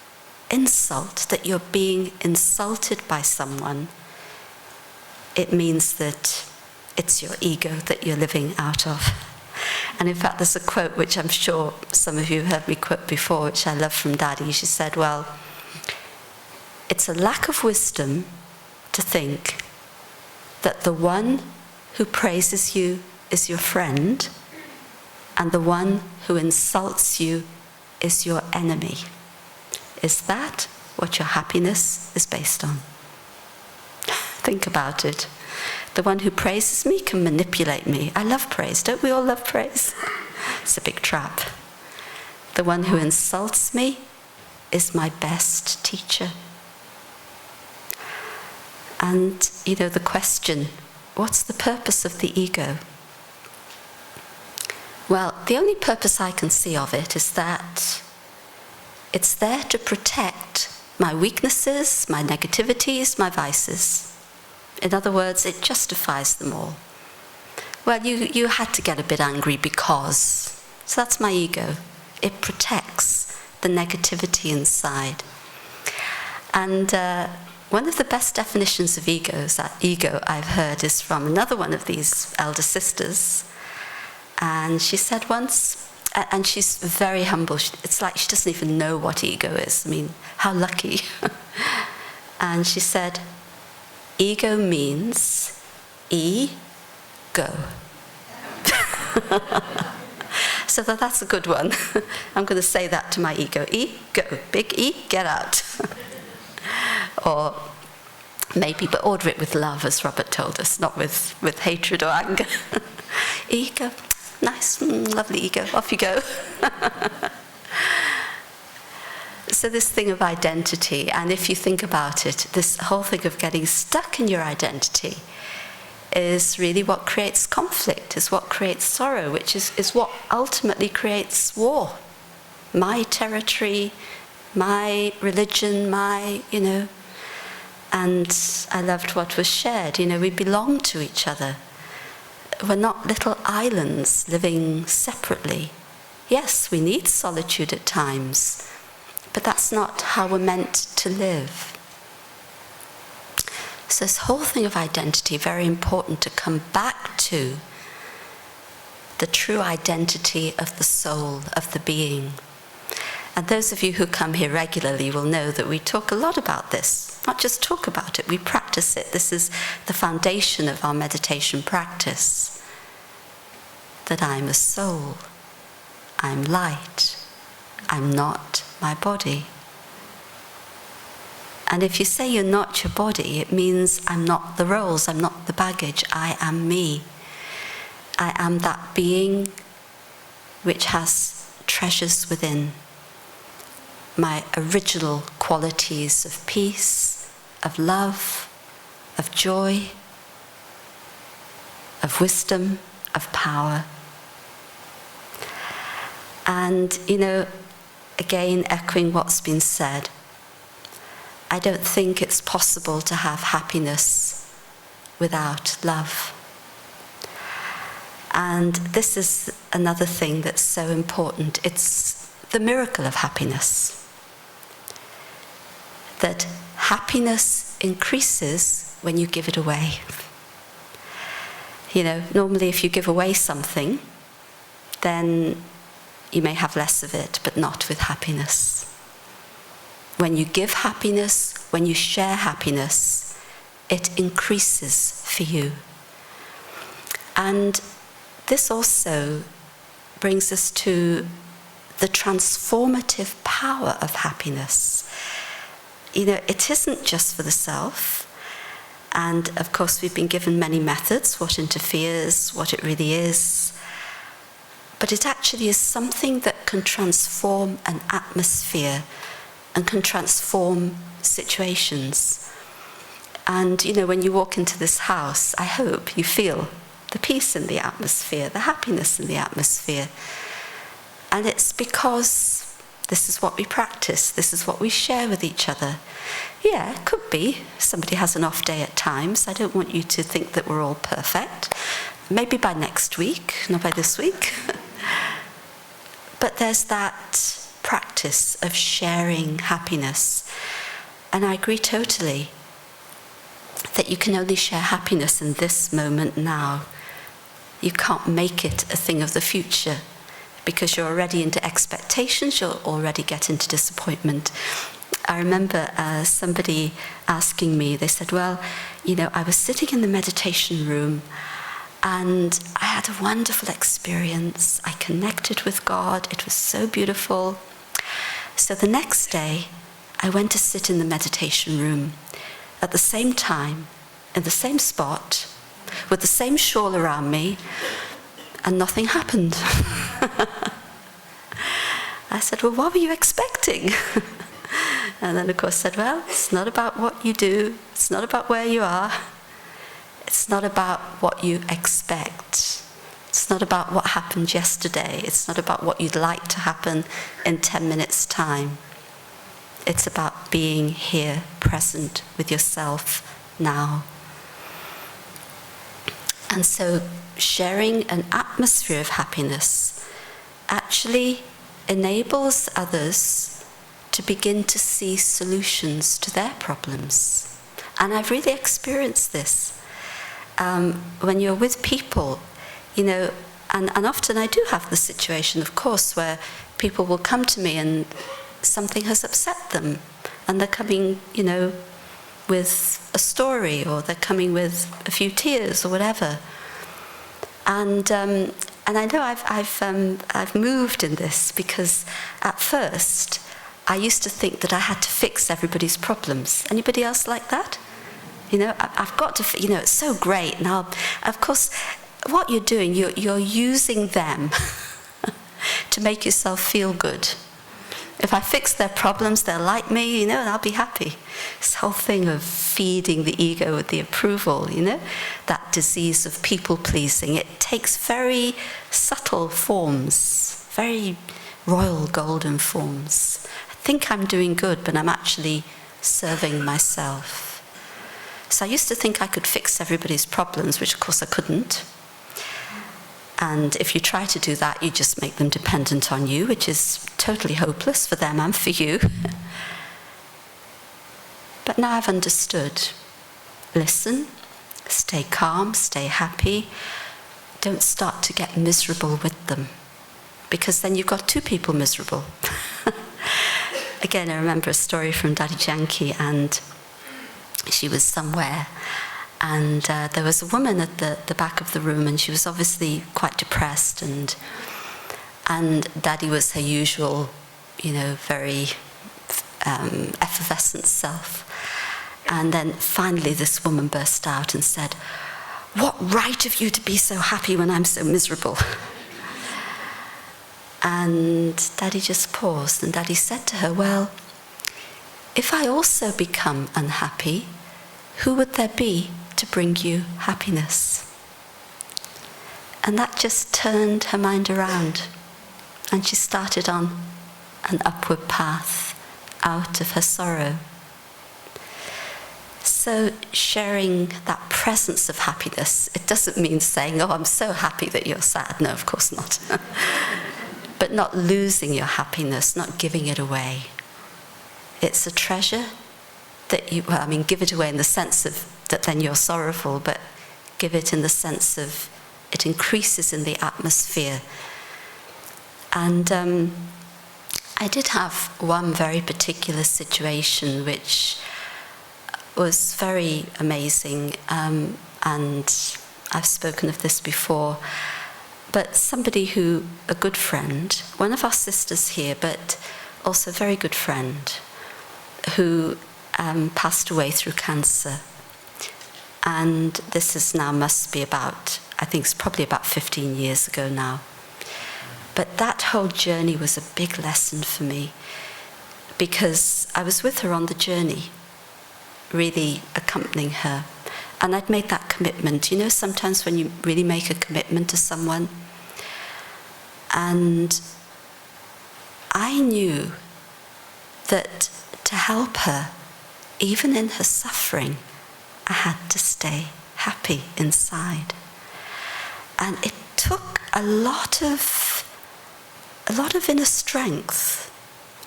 insult, that you're being insulted by someone, it means that it's your ego that you're living out of. And in fact, there's a quote which I'm sure some of you have heard me quote before, which I love from Daddy. She said, well, it's a lack of wisdom to think that the one who praises you is your friend and the one who insults you is your enemy. Is that what your happiness is based on? Think about it. The one who praises me can manipulate me. I love praise. Don't we all love praise? It's a big trap. The one who insults me is my best teacher. And, the question, what's the purpose of the ego? Well, the only purpose I can see of it is that it's there to protect my weaknesses, my negativities, my vices. In other words, it justifies them all. Well, you had to get a bit angry because. So that's my ego. It protects the negativity inside. And one of the best definitions of ego I've heard is from another one of these elder sisters. And she said once, and she's very humble, it's like she doesn't even know what ego is. I mean, how lucky. And she said, ego means go. So that's a good one. I'm going to say that to my ego. Go. Big E, get out. Or maybe, but order it with love, as Robert told us, not with hatred or anger. Ego. Nice, lovely ego. Off you go. So this thing of identity, and if you think about it, this whole thing of getting stuck in your identity is really what creates conflict, is what creates sorrow, which is what ultimately creates war. My territory, my religion, and I loved what was shared. We belong to each other. We're not little islands living separately. Yes, we need solitude at times, but that's not how we're meant to live. So this whole thing of identity, very important to come back to the true identity of the soul, of the being. And those of you who come here regularly will know that we talk a lot about this. Not just talk about it, we practice it. This is the foundation of our meditation practice. That I'm a soul, I'm light, I'm not my body. And if you say you're not your body, it means I'm not the roles, I'm not the baggage, I am me. I am that being which has treasures within. My original qualities of peace, of love, of joy, of wisdom, of power. And, again echoing what's been said, I don't think it's possible to have happiness without love. And this is another thing that's so important. It's the miracle of happiness. That happiness increases when you give it away. You know, normally if you give away something, then you may have less of it, but not with happiness. When you give happiness, when you share happiness, it increases for you. And this also brings us to the transformative power of happiness. You know, it isn't just for the self. And of course, we've been given many methods, what interferes, what it really is. But it actually is something that can transform an atmosphere and can transform situations. And, you know, when you walk into this house, I hope you feel the peace in the atmosphere, the happiness in the atmosphere. And it's because this is what we practice, this is what we share with each other. Yeah, it could be somebody has an off day at times. I don't want you to think that we're all perfect. Maybe by next week, not by this week. But there's that practice of sharing happiness. And I agree totally that you can only share happiness in this moment now. You can't make it a thing of the future because you're already into expectations, you'll already get into disappointment. I remember somebody asking me, they said, well, you know, I was sitting in the meditation room and I had a wonderful experience. I connected with God. It was so beautiful. So the next day, I went to sit in the meditation room at the same time, in the same spot, with the same shawl around me, and nothing happened. I said, well, what were you expecting? And then, of course, said, well, it's not about what you do. It's not about where you are. It's not about what you expect. It's not about what happened yesterday. It's not about what you'd like to happen in 10 minutes' time. It's about being here, present with yourself now. And so sharing an atmosphere of happiness actually enables others to begin to see solutions to their problems. And I've really experienced this. When you're with people, you know, and often I do have the situation, of course, where people will come to me and something has upset them, and they're coming, you know, with a story, or they're coming with a few tears or whatever. And I know I've moved in this, because at first I used to think that I had to fix everybody's problems. Anybody else like that? You know, I've got to, you know, it's so great. Now, of course, what you're doing, you're using them to make yourself feel good. If I fix their problems, they'll like me, you know, and I'll be happy. This whole thing of feeding the ego with the approval, you know, that disease of people-pleasing, it takes very subtle forms, very royal golden forms. I think I'm doing good, but I'm actually serving myself. So I used to think I could fix everybody's problems, which of course I couldn't. And if you try to do that, you just make them dependent on you, which is totally hopeless for them and for you. But now I've understood. Listen, stay calm, stay happy. Don't start to get miserable with them, because then you've got two people miserable. Again, I remember a story from Daddy Janki, and she was somewhere, and there was a woman at the back of the room, and she was obviously quite depressed, and Daddy was her usual, you know, very effervescent self. And then finally this woman burst out and said, "What right have you to be so happy when I'm so miserable?" And Daddy just paused, and Daddy said to her, "Well, if I also become unhappy, who would there be to bring you happiness?" And that just turned her mind around, and she started on an upward path out of her sorrow. So sharing that presence of happiness, it doesn't mean saying, oh, I'm so happy that you're sad. No, of course not. But not losing your happiness, not giving it away. It's a treasure that give it away in the sense of that then you're sorrowful, but give it in the sense of it increases in the atmosphere. And I did have one very particular situation which was very amazing, and I've spoken of this before, but somebody a good friend, one of our sisters here, but also a very good friend, who passed away through cancer. And this is now must be about, I think it's probably about 15 years ago now. But that whole journey was a big lesson for me, because I was with her on the journey, really accompanying her. And I'd made that commitment. You know, sometimes when you really make a commitment to someone, and I knew that to help her, even in her suffering, I had to stay happy inside. And it took a lot of inner strength.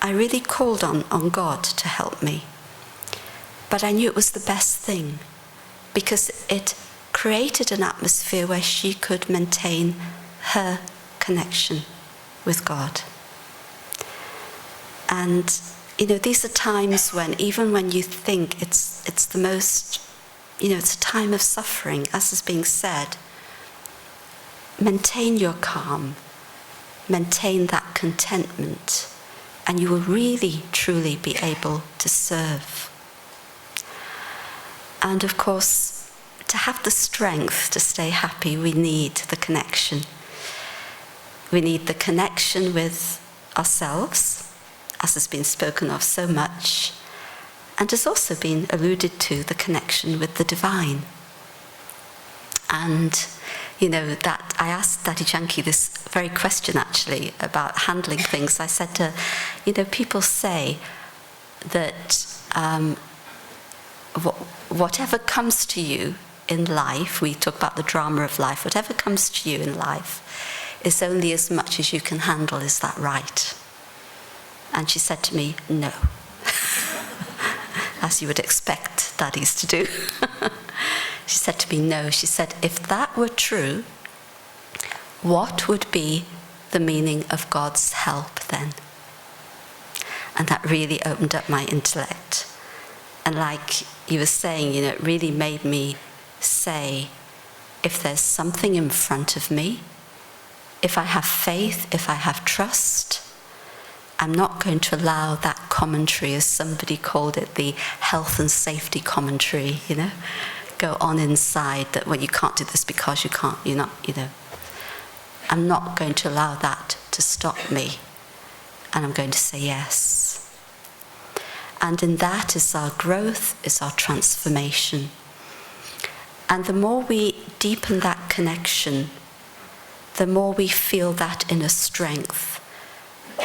I really called on God to help me. But I knew it was the best thing, because it created an atmosphere where she could maintain her connection with God. And these are times when, even when you think it's the most, it's a time of suffering, as is being said, maintain your calm, maintain that contentment, and you will really, truly be able to serve. And of course, to have the strength to stay happy, we need the connection. We need the connection with ourselves, as has been spoken of so much, and has also been alluded to, the connection with the divine. And, that I asked Daddy Janki this very question, actually, about handling things. I said to her, people say that whatever comes to you in life, we talk about the drama of life, whatever comes to you in life is only as much as you can handle. Is that right? And she said to me, no. As you would expect daddies to do. She said to me, no. She said, if that were true, what would be the meaning of God's help then? And that really opened up my intellect. And like you were saying, it really made me say, if there's something in front of me, if I have faith, if I have trust, I'm not going to allow that commentary, as somebody called it, the health and safety commentary, go on inside, that, well, you can't do this because you can't, you're not, I'm not going to allow that to stop me. And I'm going to say yes. And in that is our growth, is our transformation. And the more we deepen that connection, the more we feel that inner strength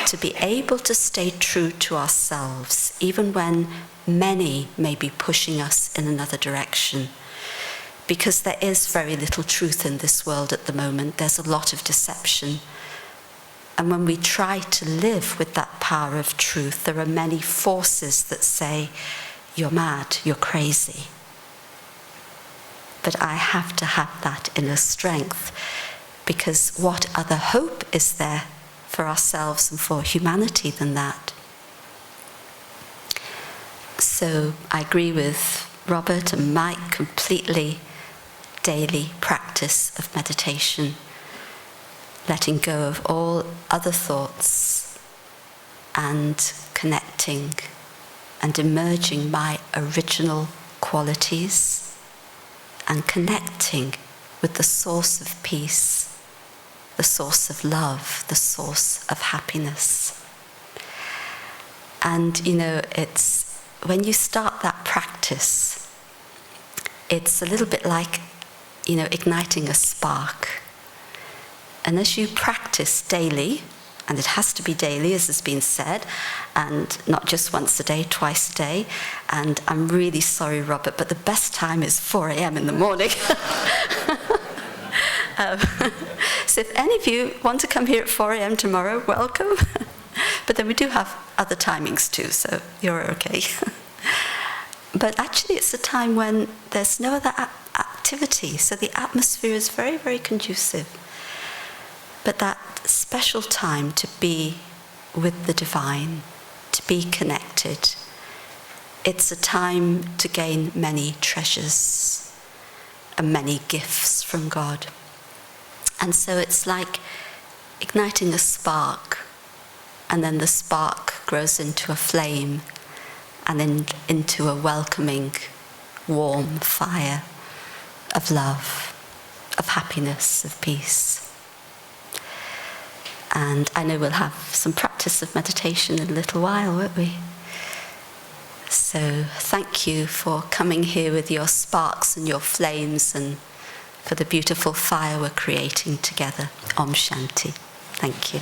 to be able to stay true to ourselves, even when many may be pushing us in another direction. Because there is very little truth in this world at the moment. There's a lot of deception. And when we try to live with that power of truth, there are many forces that say, you're mad, you're crazy. But I have to have that inner strength, because what other hope is there for ourselves and for humanity than that? So I agree with Robert and Mike completely. Daily practice of meditation, letting go of all other thoughts and connecting and emerging my original qualities and connecting with the source of peace, the source of love, the source of happiness. And it's when you start that practice, it's a little bit like igniting a spark. And as you practice daily And it has to be daily, as has been said, and not just once a day, twice a day. And I'm really sorry, Robert, but the best time is 4 a.m. in the morning. So if any of you want to come here at 4 a.m. tomorrow, welcome. But then we do have other timings too, so you're okay. But actually it's a time when there's no other activity, so the atmosphere is very, very conducive. But that special time to be with the divine, to be connected, it's a time to gain many treasures and many gifts from God. And so it's like igniting a spark, and then the spark grows into a flame, and then into a welcoming, warm fire of love, of happiness, of peace. And I know we'll have some practice of meditation in a little while, won't we? So thank you for coming here with your sparks and your flames, and for the beautiful fire we're creating together. Om Shanti. Thank you.